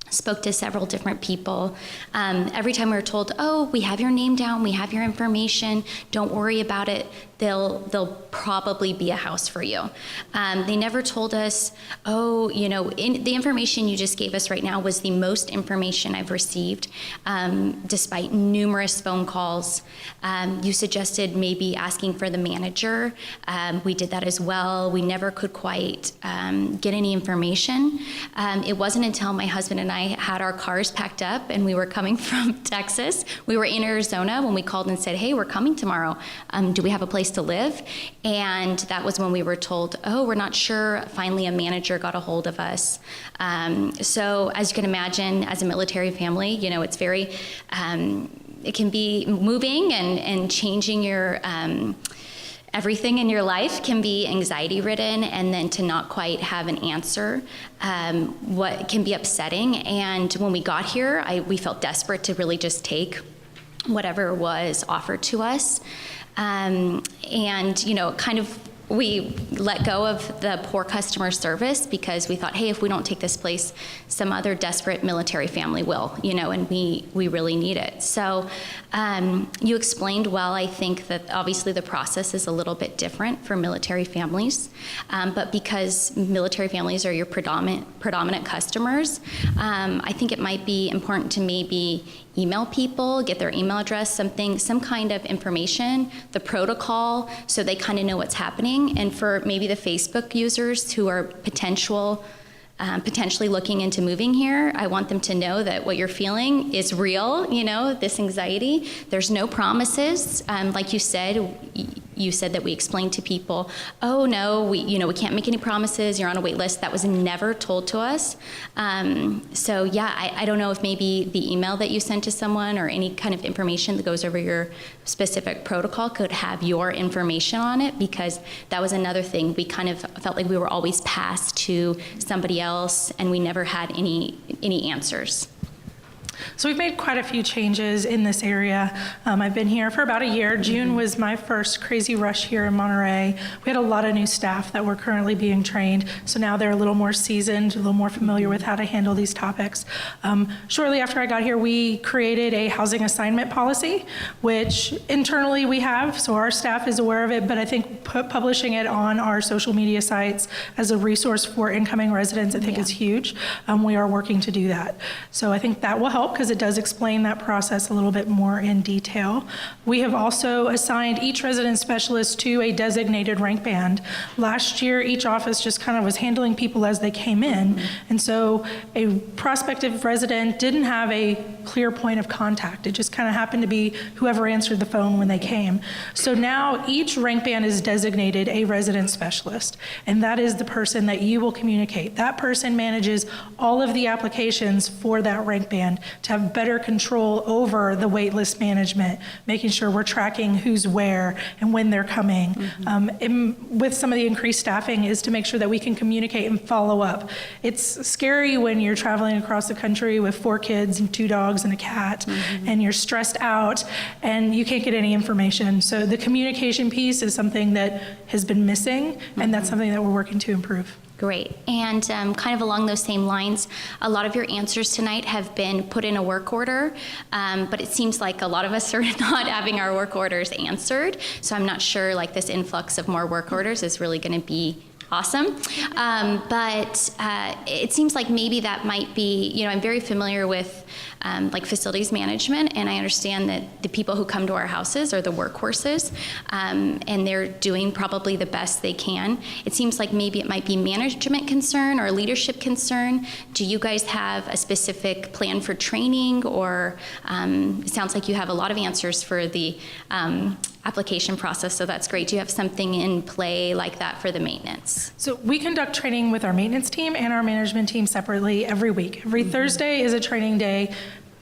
spoke to several different people. Every time we were told, oh, we have your name down, we have your information, don't worry about it, there'll probably be a house for you. They never told us, oh, you know, the information you just gave us right now was the most information I've received, despite numerous phone calls. You suggested maybe asking for the manager. We did that as well. We never could quite get any information. It wasn't until my husband and I had our cars packed up and we were coming from Texas. We were in Arizona when we called and said, hey, we're coming tomorrow. Do we have a place to live? And that was when we were told, oh, we're not sure. Finally, a manager got a hold of us. So as you can imagine, as a military family, you know, it's very, it can be moving and changing your, everything in your life can be anxiety ridden, and then to not quite have an answer, what can be upsetting. And when we got here, we felt desperate to really just take whatever was offered to us. And, you know, kind of we let go of the poor customer service because we thought, hey, if we don't take this place, some other desperate military family will, you know, and we really need it. So you explained well. I think that obviously the process is a little bit different for military families, but because military families are your predominant customers, I think it might be important to maybe email people, get their email address, some kind of information, the protocol, so they kind of know what's happening. And for maybe the Facebook users who are potentially looking into moving here, I want them to know that what you're feeling is real, you know, this anxiety. There's no promises. Like you said that we explained to people, oh no, we can't make any promises, you're on a wait list. That was never told to us. So yeah, I don't know if maybe the email that you sent to someone or any kind of information that goes over your specific protocol could have your information on it, because that was another thing. We kind of felt like we were always passed to somebody else and we never had any answers. So we've made quite a few changes in this area. I've been here for about a year. June was my first crazy rush here in Monterey. We had a lot of new staff that were currently being trained, so now they're a little more seasoned, a little more familiar with how to handle these topics. Shortly after I got here, we created a housing assignment policy, which internally we have, so our staff is aware of it, but I think publishing it on our social media sites as a resource for incoming residents, I think is huge. We are working to do that. So I think that will help, because it does explain that process a little bit more in detail. We have also assigned each resident specialist to a designated rank band. Last year, each office just kind of was handling people as they came in, and so a prospective resident didn't have a clear point of contact. It just kind of happened to be whoever answered the phone when they came. So now each rank band is designated a resident specialist, and that is the person that you will communicate. That person manages all of the applications for that rank band to have better control over the wait list management, making sure we're tracking who's where and when they're coming. With some of the increased staffing is to make sure that we can communicate and follow up. It's scary when you're traveling across the country with 4 kids and 2 dogs and a cat, and you're stressed out and you can't get any information. So the communication piece is something that has been missing, and that's something that we're working to improve. Great. And kind of along those same lines, a lot of your answers tonight have been put in a work order, but it seems like a lot of us are not having our work orders answered. So I'm not sure like this influx of more work orders is really going to be awesome. But it seems like maybe that might be, you know, I'm very familiar with like facilities management, and I understand that the people who come to our houses are the workhorses, and they're doing probably the best they can. It seems like maybe it might be management concern or leadership concern. Do you guys have a specific plan for training, or it sounds like you have a lot of answers for the application process, so that's great. Do you have something in play like that for the maintenance? So we conduct training with our maintenance team and our management team separately every week. Every Thursday is a training day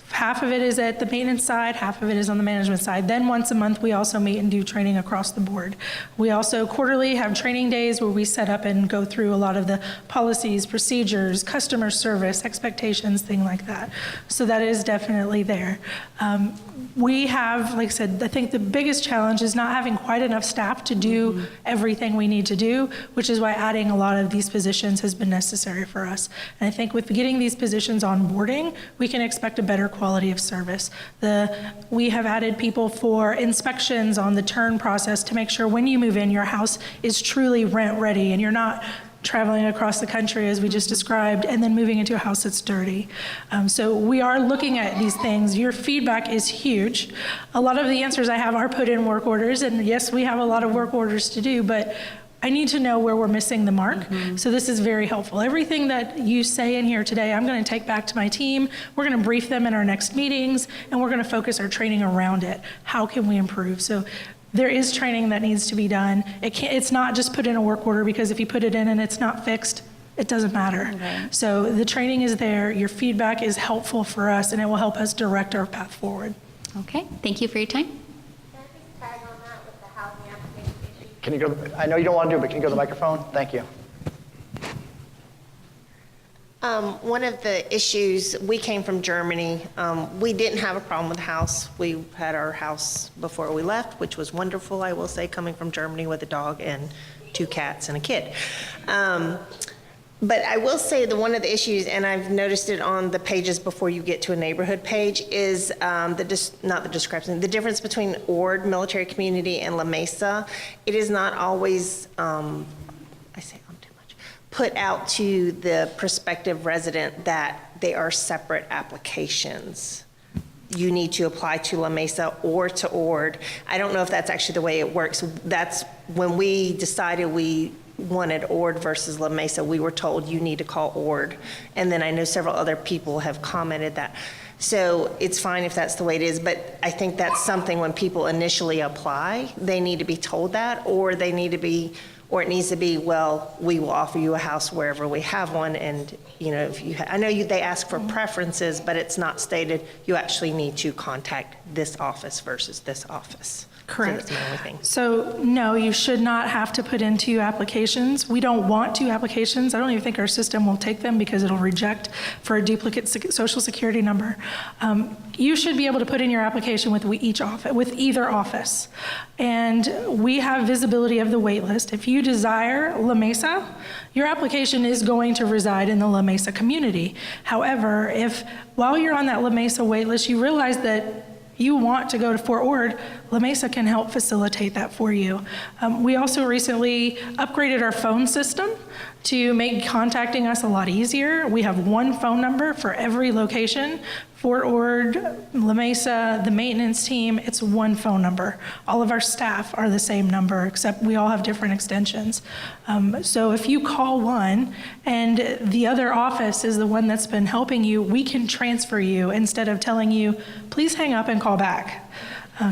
Half of it is at the maintenance side, half of it is on the management side. Then once a month, we also meet and do training across the board. We also quarterly have training days where we set up and go through a lot of the policies, procedures, customer service, expectations, things like that. So that is definitely there. We have, like I said, I think the biggest challenge is not having quite enough staff to do everything we need to do, which is why adding a lot of these positions has been necessary for us. And I think with getting these positions on boarding, we can expect a better quality of service. We have added people for inspections on the turn process to make sure when you move in, your house is truly rent ready and you're not traveling across the country as we just described and then moving into a house that's dirty. So we are looking at these things. Your feedback is huge. A lot of the answers I have are put in work orders, and yes, we have a lot of work orders to do, but I need to know where we're missing the mark. So this is very helpful. Everything that you say in here today, I'm going to take back to my team. We're going to brief them in our next meetings, and we're going to focus our training around it. How can we improve? So there is training that needs to be done. It's not just put in a work order, because if you put it in and it's not fixed, it doesn't matter. Okay. So the training is there. Your feedback is helpful for us, and it will help us direct our path forward. Okay, thank you for your time. Can you go, I know you don't want to do it, but can you go to the microphone? Thank you. One of the issues, we came from Germany. We didn't have a problem with the house. We had our house before we left, which was wonderful, I will say, coming from Germany with a dog and 2 cats and a kid. But I will say that one of the issues, and I've noticed it on the pages before you get to a neighborhood page, is the difference between Ord Military Community and La Mesa. It is not always, put out to the prospective resident that they are separate applications. You need to apply to La Mesa or to Ord. I don't know if that's actually the way it works. That's when we decided we wanted Ord versus La Mesa, we were told you need to call Ord. And then I know several other people have commented that. So it's fine if that's the way it is, but I think that's something when people initially apply, they need to be told that, or they need to be, or it needs to be, well, we will offer you a house wherever we have one. And you know, if you, I know they ask for preferences, but it's not stated you actually need to contact this office versus this office. Correct. So that's my only thing. So no, you should not have to put in 2 applications. We don't want 2 applications. I don't even think our system will take them because it'll reject for a duplicate social security number. You should be able to put in your application with either office. And we have visibility of the wait list. If you desire La Mesa, your application is going to reside in the La Mesa community. However, if while you're on that La Mesa wait list, you realize that you want to go to Fort Ord, La Mesa can help facilitate that for you. We also recently upgraded our phone system to make contacting us a lot easier. We have 1 phone number for every location. Fort Ord, La Mesa, the maintenance team, it's 1 phone number. All of our staff are the same number, except we all have different extensions. So if you call one and the other office is the one that's been helping you, we can transfer you instead of telling you, please hang up and call back.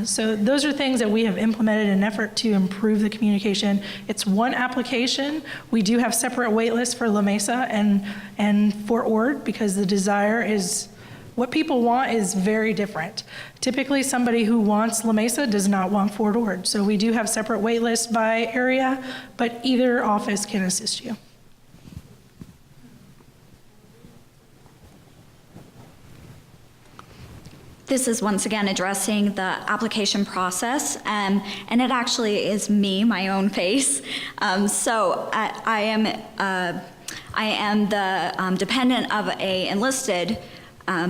So those are things that we have implemented in an effort to improve the communication. It's 1 application. We do have separate wait lists for La Mesa and Fort Ord because the desire is, what people want is very different. Typically, somebody who wants La Mesa does not want Fort Ord. So we do have separate wait lists by area, but either office can assist you. This is once again addressing the application process, and it actually is me, my own face. So I am the dependent of a enlisted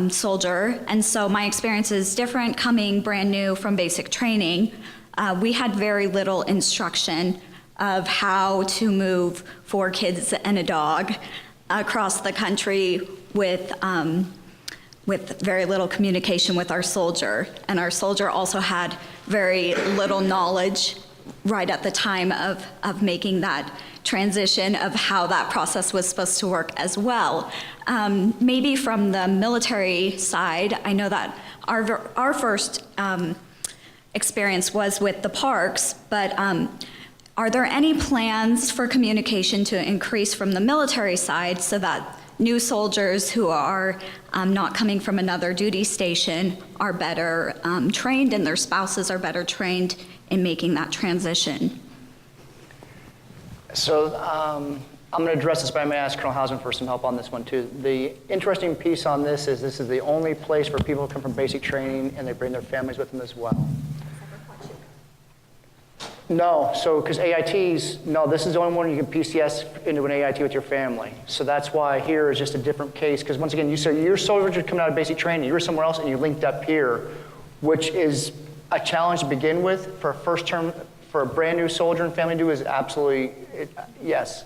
soldier, and so my experience is different coming brand new from basic training. We had very little instruction of how to move 4 kids and a dog across the country with very little communication with our soldier. And our soldier also had very little knowledge right at the time of making that transition of how that process was supposed to work as well. Maybe from the military side, I know that our first experience was with the parks, but are there any plans for communication to increase from the military side so that new soldiers who are not coming from another duty station are better trained, and their spouses are better trained in making that transition. So I'm going to address this, but I'm going to ask Colonel Hausman for some help on this one too. The interesting piece on this is the only place where people come from basic training and they bring their families with them as well. No, so because AITs, no, this is the only one you can PCS into an AIT with your family. So that's why here is just a different case, because once again, you say your soldiers are coming out of basic training, you're somewhere else and you linked up here, which is a challenge to begin with. For a first term, for a brand new soldier and family to do is absolutely, yes.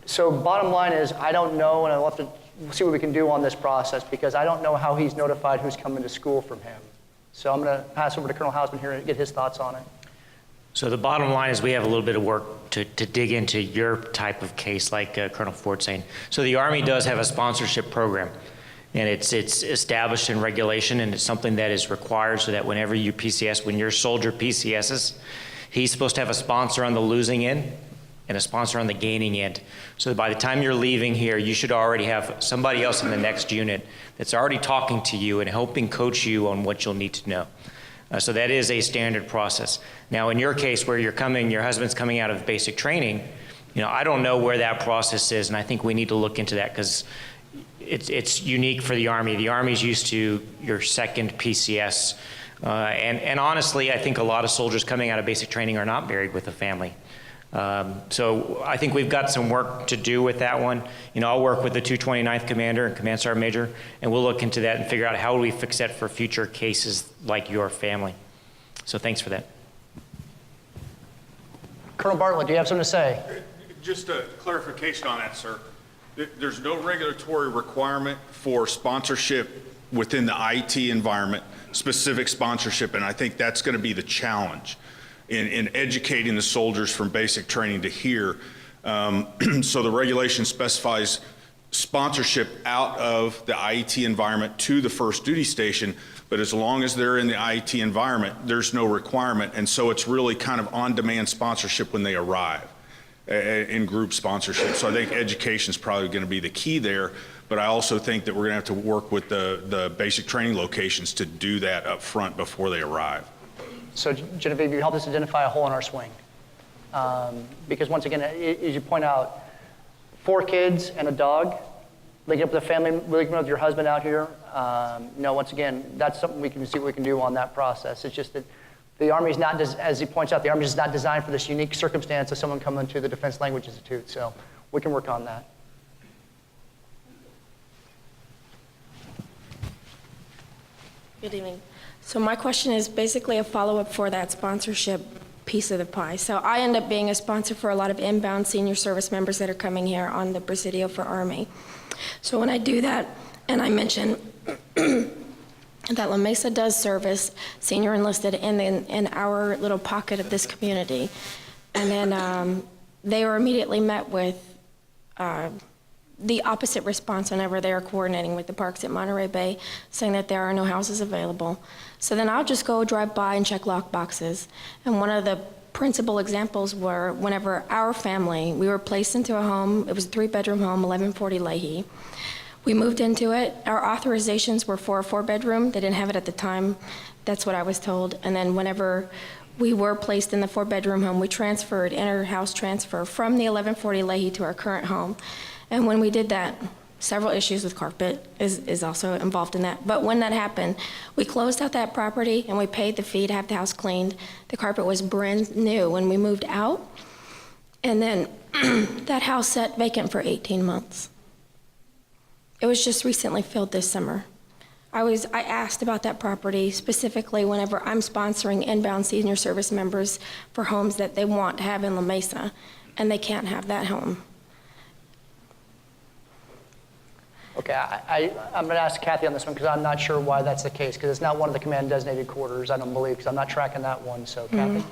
So bottom line is, I don't know, and I'll have to see what we can do on this process, because I don't know how he's notified who's coming to school from him. So I'm going to pass over to Colonel Hausman here and get his thoughts on it. So the bottom line is we have a little bit of work to dig into your type of case, like Colonel Ford's saying. So the Army does have a sponsorship program, and it's established in regulation, and it's something that is required so that whenever you PCS, when your soldier PCSs, he's supposed to have a sponsor on the losing end and a sponsor on the gaining end. So that by the time you're leaving here, you should already have somebody else in the next unit that's already talking to you and helping coach you on what you'll need to know. So that is a standard process. Now, in your case, where you're coming, your husband's coming out of basic training, I don't know where that process is, and I think we need to look into that, because it's unique for the Army. The Army's used to your second PCS, and honestly, I think a lot of soldiers coming out of basic training are not married with a family. So I think we've got some work to do with that one. I'll work with the 229th Commander and Command Sergeant Major, and we'll look into that and figure out how do we fix that for future cases like your family. So thanks for that. Colonel Bartlett, do you have something to say? Just a clarification on that, sir. There's no regulatory requirement for sponsorship within the IT environment, specific sponsorship, and I think that's going to be the challenge in educating the soldiers from basic training to here. So the regulation specifies sponsorship out of the IET environment to the first duty station, but as long as they're in the IET environment, there's no requirement, and so it's really kind of on-demand sponsorship when they arrive, in group sponsorship. So I think education is probably going to be the key there, but I also think that we're going to have to work with the basic training locations to do that up front before they arrive. So Genevieve, you helped us identify a hole in our swing. Because once again, as you point out, 4 kids and a dog, linking up with the family, linking up with your husband out here. Once again, that's something we can see what we can do on that process. It's just that the Army's not, as he points out, the Army's not designed for this unique circumstance of someone coming to the Defense Language Institute. So we can work on that. Good evening. So my question is basically a follow-up for that sponsorship piece of the pie. So I end up being a sponsor for a lot of inbound senior service members that are coming here on the Presidio for Army. So when I do that, and I mention that La Mesa does service senior enlisted in our little pocket of this community, and then they are immediately met with the opposite response whenever they are coordinating with the parks at Monterey Bay, saying that there are no houses available. So then I'll just go drive by and check lock boxes. And one of the principal examples were whenever our family, we were placed into a home, it was a 3-bedroom home, 1140 Leahy. We moved into it. Our authorizations were for a 4-bedroom. They didn't have it at the time. That's what I was told. And then whenever we were placed in the 4-bedroom home, we transferred, inter-house transfer from the 1140 Leahy to our current home. And when we did that, several issues with carpet is also involved in that. But when that happened, we closed out that property and we paid the fee to have the house cleaned. The carpet was brand new when we moved out. And then that house sat vacant for 18 months. It was just recently filled this summer. I asked about that property specifically whenever I'm sponsoring inbound senior service members for homes that they want to have in La Mesa, and they can't have that home. Okay, I'm going to ask Kathy on this one because I'm not sure why that's the case, because it's not one of the command designated quarters, I don't believe, because I'm not tracking that one. So, Kathy?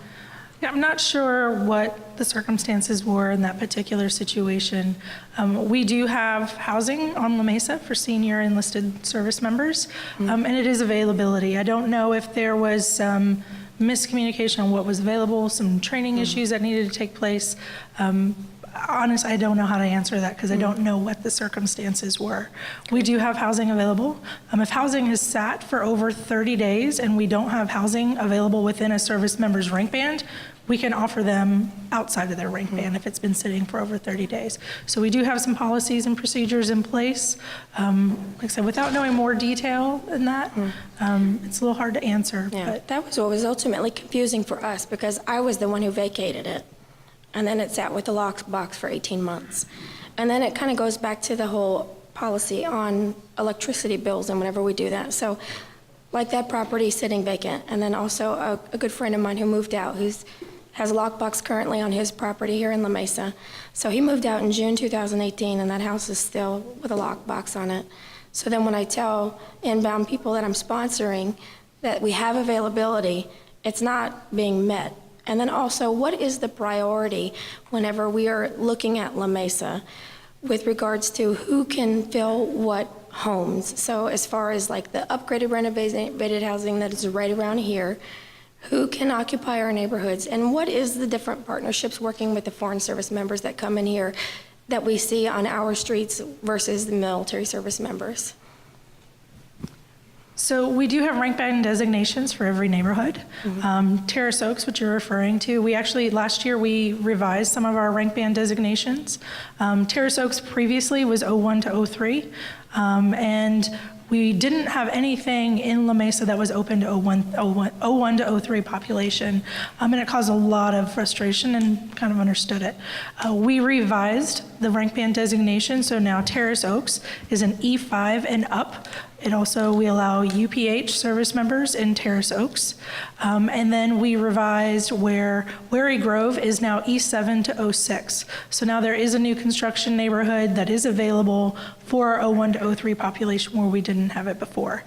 Yeah, I'm not sure what the circumstances were in that particular situation. We do have housing on La Mesa for senior enlisted service members, and it is availability. I don't know if there was some miscommunication on what was available, some training issues that needed to take place. honestly, I don't know how to answer that because I don't know what the circumstances were. We do have housing available. If housing has sat for over 30 days and we don't have housing available within a service member's rank band, we can offer them outside of their rank band if it's been sitting for over 30 days. So we do have some policies and procedures in place. Like I said, without knowing more detail than that, it's a little hard to answer. Yeah, But that was what was ultimately confusing for us because I was the one who vacated it. And then it sat with the lockbox for 18 months. And then it kind of goes back to the whole policy on electricity bills and whenever we do that. So like that property sitting vacant. And then also a good friend of mine who moved out has a lockbox currently on his property here in La Mesa. So he moved out in June 2018 and that house is still with a lockbox on it. So then when I tell inbound people that I'm sponsoring that we have availability, it's not being met. And then also, what is the priority whenever we are looking at La Mesa with regards to who can fill what homes? So as far as like the upgraded renovated housing that is right around here, who can occupy our neighborhoods? And what is the different partnerships working with the foreign service members that come in here that we see on our streets versus the military service members? So we do have rank band designations for every neighborhood. Terrace Oaks, which you're referring to, last year we revised some of our rank band designations. Terrace Oaks previously was 01 to 03, and we didn't have anything in La Mesa that was open to 01 to 03 population, and it caused a lot of frustration and kind of understood it. We revised the rank band designation, so now Terrace Oaks is an E5 and up. It also, we allow UPH service members in Terrace Oaks. And then we revised where Wary Grove is now E7 to 06. So now there is a new construction neighborhood that is available for our 01 to 03 population where we didn't have it before.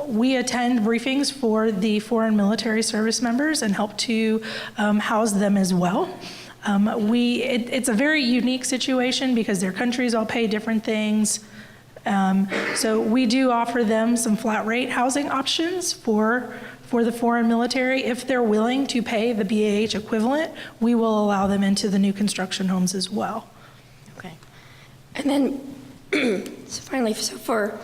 We attend briefings for the foreign military service members and help to house them as well. It's a very unique situation because their countries all pay different things. So we do offer them some flat rate housing options for the foreign military. If they're willing to pay the BAH equivalent, we will allow them into the new construction homes as well. Okay. And then, so finally, so for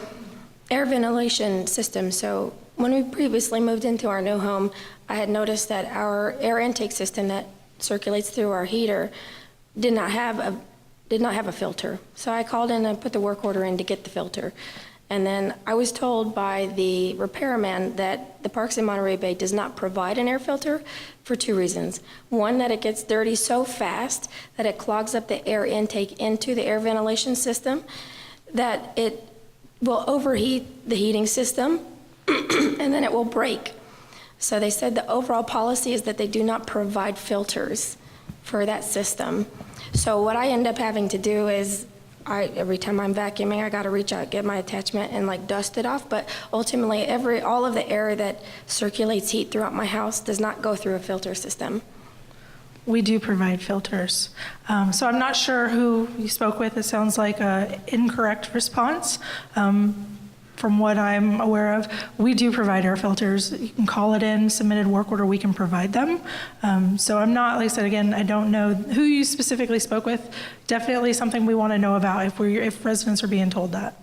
air ventilation systems, so when we previously moved into our new home, I had noticed that our air intake system that circulates through our heater did not have a filter. So I called in and put the work order in to get the filter. And then I was told by the repairman that the Parks in Monterey Bay does not provide an air filter for two reasons. One, that it gets dirty so fast that it clogs up the air intake into the air ventilation system, that it will overheat the heating system, and then it will break. So they said the overall policy is that they do not provide filters for that system. So what I end up having to do is, every time I'm vacuuming, I got to reach out, get my attachment, and like dust it off. But ultimately, all of the air that circulates heat throughout my house does not go through a filter system. We do provide filters. So I'm not sure who you spoke with. It sounds like an incorrect response. From what I'm aware of, we do provide air filters. You can call it in, submitted work order, we can provide them. So I'm not, like I said, again, I don't know who you specifically spoke with. Definitely something we want to know about if residents are being told that.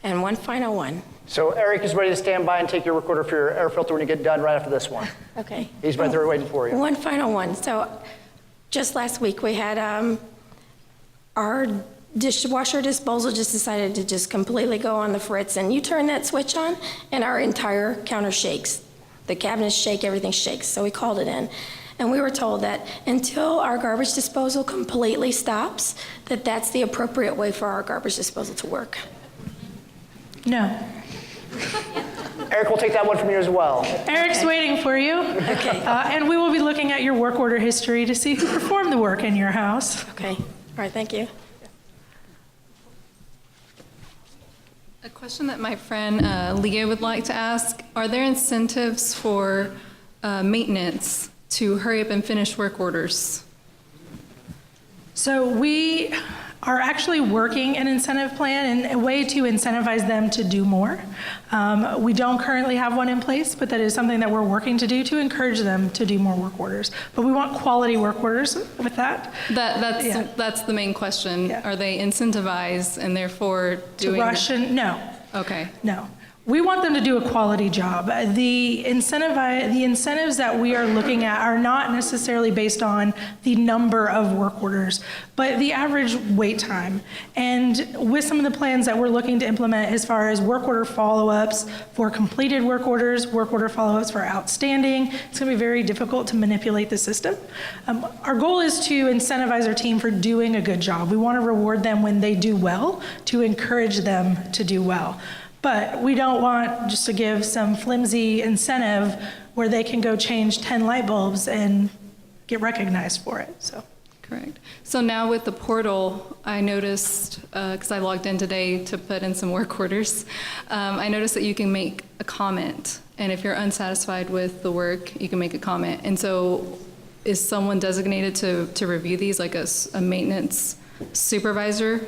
And one final one. So Eric is ready to stand by and take your work order for your air filter when you get done right after this one. Okay. He's right there waiting for you. One final one. So just last week we had our dishwasher disposal just decided to just completely go on the fritz, and you turn that switch on and our entire counter shakes. The cabinets shake, everything shakes. So we called it in. And we were told that until our garbage disposal completely stops, that's the appropriate way for our garbage disposal to work. No. Eric will take that one from you as well. Eric's waiting for you. Okay. And we will be looking at your work order history to see who performed the work in your house. Okay. All right, thank you. A question that my friend Leah would like to ask, are there incentives for maintenance to hurry up and finish work orders? So we are actually working an incentive plan and a way to incentivize them to do more. We don't currently have one in place, but that is something that we're working to do to encourage them to do more work orders. But we want quality work orders with that. That's the main question. Are they incentivized and therefore doing? To rush and, no. Okay. No. We want them to do a quality job. The incentives that we are looking at are not necessarily based on the number of work orders, but the average wait time. And with some of the plans that we're looking to implement as far as work order follow-ups for completed work orders, work order follow-ups for outstanding, it's going to be very difficult to manipulate the system. Our goal is to incentivize our team for doing a good job. We want to reward them when they do well, to encourage them to do well. But we don't want just to give some flimsy incentive where they can go change 10 light bulbs and get recognized for it. So. Correct. So now with the portal, I noticed, because I logged in today to put in some work orders, I noticed that you can make a comment. And if you're unsatisfied with the work, you can make a comment. And so is someone designated to review these, like a maintenance supervisor?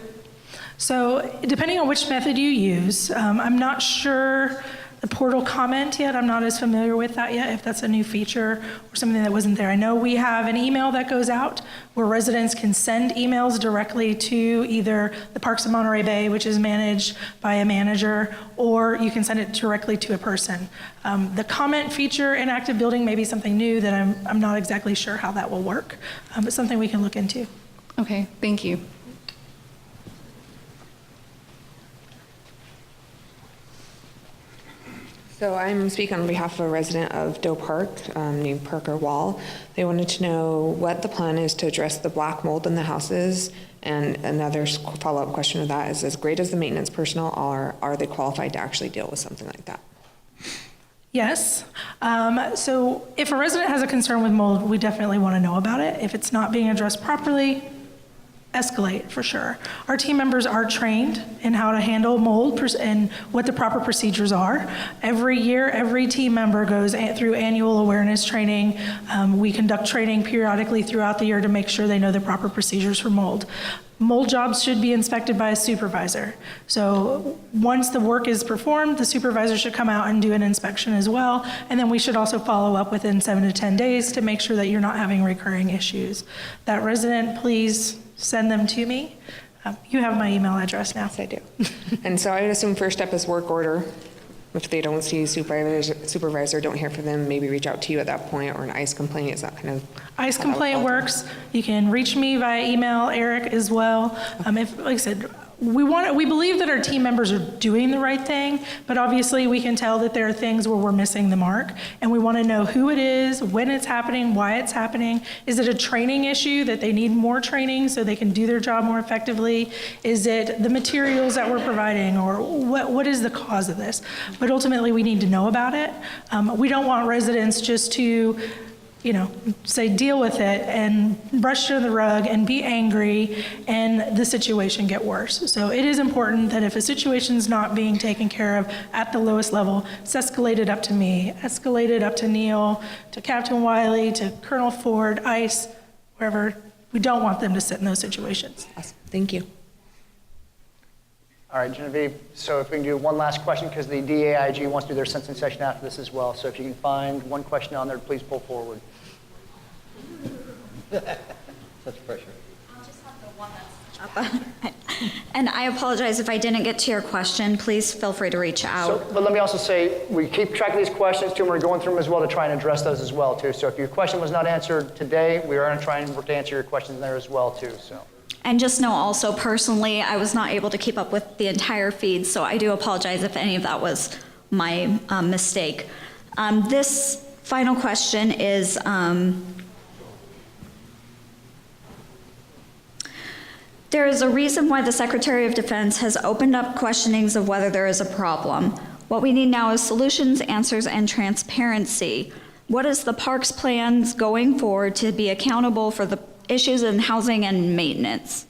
So depending on which method you use, I'm not sure the portal comment yet. I'm not as familiar with that yet, if that's a new feature or something that wasn't there. I know we have an email that goes out where residents can send emails directly to either the Parks of Monterey Bay, which is managed by a manager, or you can send it directly to a person. The comment feature in active building may be something new that I'm not exactly sure how that will work, but something we can look into. Okay, thank you. So I'm speaking on behalf of a resident of Doe Park named Parker Wall. They wanted to know what the plan is to address the black mold in the houses. And another follow-up question to that is, as great as the maintenance personnel are they qualified to actually deal with something like that? Yes. So if a resident has a concern with mold, we definitely want to know about it. If it's not being addressed properly, escalate for sure. Our team members are trained in how to handle mold and what the proper procedures are. Every year, every team member goes through annual awareness training. We conduct training periodically throughout the year to make sure they know the proper procedures for mold. Mold jobs should be inspected by a supervisor. So once the work is performed, the supervisor should come out and do an inspection as well. And then we should also follow up within 7 to 10 days to make sure that you're not having recurring issues. That resident, please send them to me. You have my email address now. Yes, I do. And so I would assume first step is work order. If they don't see supervisor, don't hear from them, maybe reach out to you at that point, or an ICE complaint. Is that kind of ICE complaint works. You can reach me via email, Eric as well. If, like I said, we believe that our team members are doing the right thing, but obviously we can tell that there are things where we're missing the mark, and we want to know who it is, when it's happening, why it's happening. Is it a training issue that they need more training so they can do their job more effectively? Is it the materials that we're providing, or what is the cause of this? But ultimately we need to know about it. We don't want residents just to say deal with it and brush it under the rug and be angry and the situation get worse. So it is important that if a situation is not being taken care of at the lowest level, it's escalated up to me, escalated up to Neil, to Captain Wiley, to Colonel Ford, ICE, wherever. We don't want them to sit in those situations. Awesome. Thank you. All right, Genevieve, so if we can do one last question, because the DAIG wants to do their sensing session after this as well. So if you can find one question on there, please pull forward. Such pressure. I'll just have the one that's up. And I apologize if I didn't get to your question. Please feel free to reach out. But let me also say, we keep track of these questions too, and we're going through them as well to try and address those as well too. So if your question was not answered today, we are going to try and work to answer your questions there as well too. So. And just know also personally, I was not able to keep up with the entire feed, so I do apologize if any of that was my mistake. This final question is, there is a reason why the Secretary of Defense has opened up questionings of whether there is a problem. What we need now is solutions, answers, and transparency. What is the parks plans going forward to be accountable for the issues in housing and maintenance?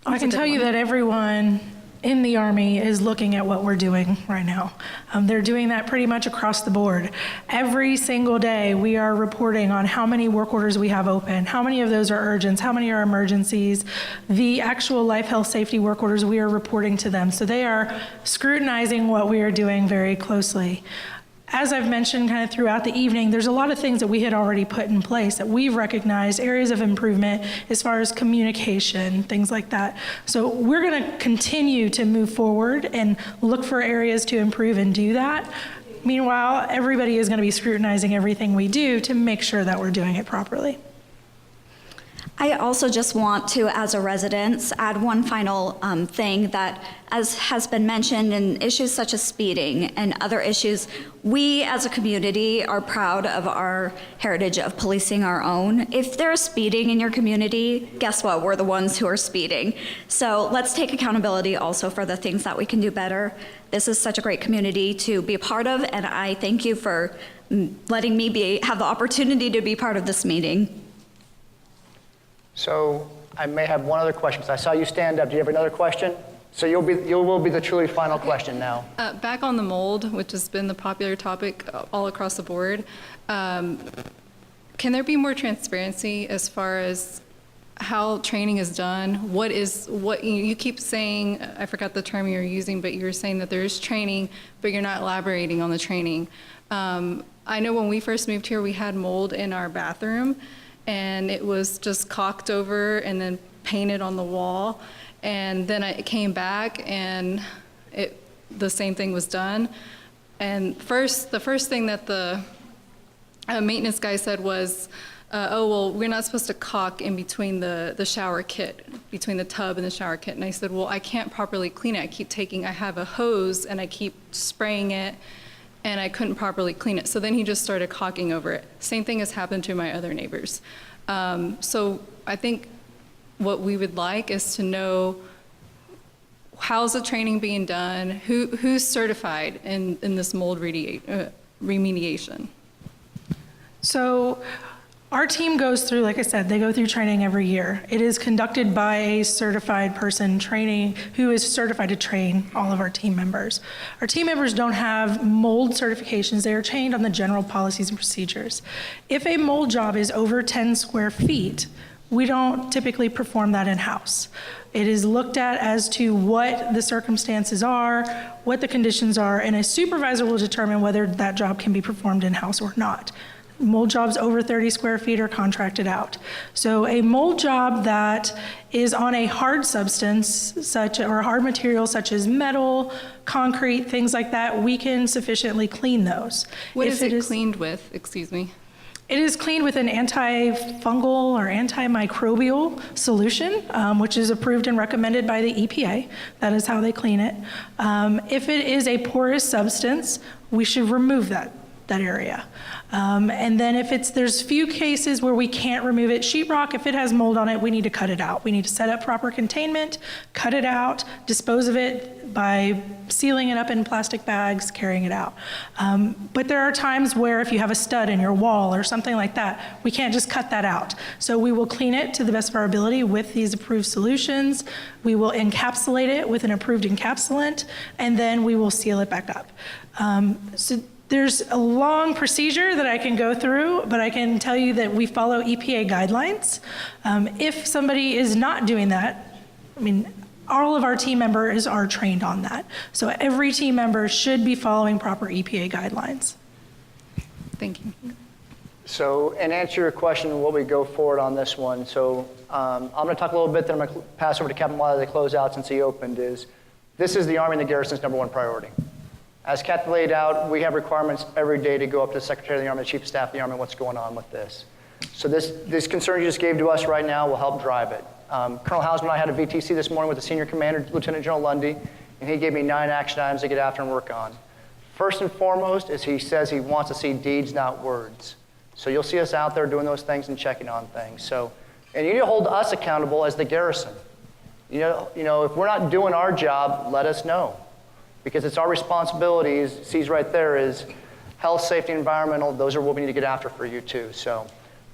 I can tell you that everyone in the Army is looking at what we're doing right now. They're doing that pretty much across the board. Every single day, we are reporting on how many work orders we have open, how many of those are urgents, how many are emergencies. The actual life, health, safety work orders, we are reporting to them. So they are scrutinizing what we are doing very closely. As I've mentioned kind of throughout the evening, there's a lot of things that we had already put in place that we've recognized areas of improvement as far as communication, things like that. So we're going to continue to move forward and look for areas to improve and do that. Meanwhile, everybody is going to be scrutinizing everything we do to make sure that we're doing it properly. I also just want to, as a resident, add one final thing that, as has been mentioned, in issues such as speeding and other issues, we as a community are proud of our heritage of policing our own. If there's speeding in your community, guess what? We're the ones who are speeding. So let's take accountability also for the things that we can do better. This is such a great community to be a part of, and I thank you for letting me have the opportunity to be part of this meeting. So I may have one other question, because I saw you stand up. Do you have another question? So you will be the truly final question now. Back on the mold, which has been the popular topic all across the board, can there be more transparency as far as how training is done? What you keep saying, I forgot the term you're using, but you're saying that there is training, but you're not elaborating on the training. I know when we first moved here, we had mold in our bathroom, and it was just caulked over and then painted on the wall. And then it came back, and the same thing was done. And the first thing that the maintenance guy said was, oh, well, we're not supposed to caulk in between the shower kit, between the tub and the shower kit. And I said, well, I can't properly clean it. I have a hose, and I keep spraying it, and I couldn't properly clean it. So then he just started caulking over it. Same thing has happened to my other neighbors. So I think what we would like is to know, how's the training being done? Who's certified in this mold remediation? So our team goes through, like I said, they go through training every year. It is conducted by a certified person training who is certified to train all of our team members. Our team members don't have mold certifications. They are trained on the general policies and procedures. If a mold job is over 10 square feet, we don't typically perform that in-house. It is looked at as to what the circumstances are, what the conditions are, and a supervisor will determine whether that job can be performed in-house or not. Mold jobs over 30 square feet are contracted out. So a mold job that is on a hard substance or a hard material such as metal, concrete, things like that, we can sufficiently clean those. What is it cleaned with, excuse me? It is cleaned with an antifungal or antimicrobial solution, which is approved and recommended by the EPA. That is how they clean it. If it is a porous substance, we should remove that area. And then if there's few cases where we can't remove it, sheetrock, if it has mold on it, we need to cut it out. We need to set up proper containment, cut it out, dispose of it by sealing it up in plastic bags, carrying it out. But there are times where if you have a stud in your wall or something like that, we can't just cut that out. So we will clean it to the best of our ability with these approved solutions. We will encapsulate it with an approved encapsulant, and then we will seal it back up. So there's a long procedure that I can go through, but I can tell you that we follow EPA guidelines. If somebody is not doing that, all of our team members are trained on that. So every team member should be following proper EPA guidelines. Thank you. So, in answer to your question, what we go forward on this one, so I'm going to talk a little bit, then I'm going to pass over to Captain Wiley to close out since he opened, this is the Army and the garrison's #1 priority. As Captain laid out, we have requirements every day to go up to the Secretary of the Army, the Chief of Staff of the Army, what's going on with this. So this concern you just gave to us right now will help drive it. Colonel Hausman and I had a VTC this morning with the Senior Commander, Lieutenant General Lundy, and he gave me 9 action items to get after and work on. First and foremost is he says he wants to see deeds, not words. So you'll see us out there doing those things and checking on things. So, and you need to hold us accountable as the garrison. You know, if we're not doing our job, let us know. Because it's our responsibility, sees right there is health, safety, environmental, those are what we need to get after for you too. So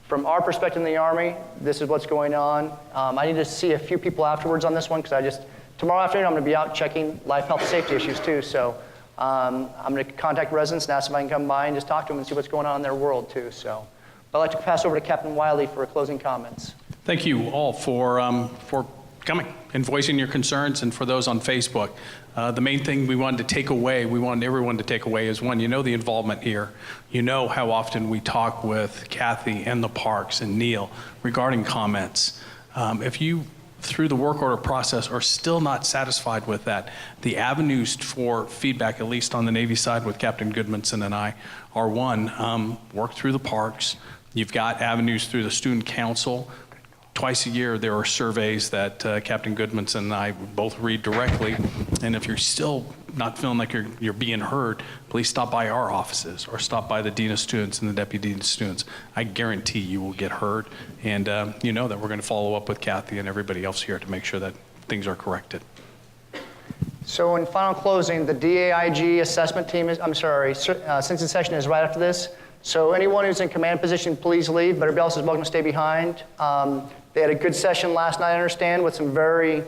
from our perspective in the Army, this is what's going on. I need to see a few people afterwards on this one because I just tomorrow afternoon, I'm going to be out checking life, health, safety issues too. So I'm going to contact residents and ask if I can come by and just talk to them and see what's going on in their world too. So I'd like to pass over to Captain Wiley for closing comments. Thank you all for coming and voicing your concerns, and for those on Facebook. The main thing we wanted everyone to take away is, one, you know the involvement here. You know how often we talk with Kathy and the parks and Neil regarding comments. If you, through the work order process, are still not satisfied with that, the avenues for feedback, at least on the Navy side with Captain Goodmanson and I, are one, work through the parks. You've got avenues through the student council. Twice a year, there are surveys that Captain Goodmanson and I both read directly. And if you're still not feeling like you're being heard, please stop by our offices or stop by the Dean of Students and the Deputy Dean of Students. I guarantee you will get heard. And you know that we're going to follow up with Kathy and everybody else here to make sure that things are corrected. So in final closing, the DAIG assessment team census session is right after this. So anyone who's in command position, please leave, but everybody else is welcome to stay behind. They had a good session last night, I understand, with some very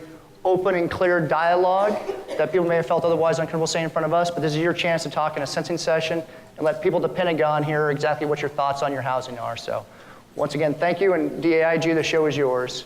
open and clear dialogue that people may have felt otherwise uncomfortable saying in front of us, but this is your chance to talk in a sensing session and let people at the Pentagon hear exactly what your thoughts on your housing are. So once again, thank you, and DAIG, the show is yours.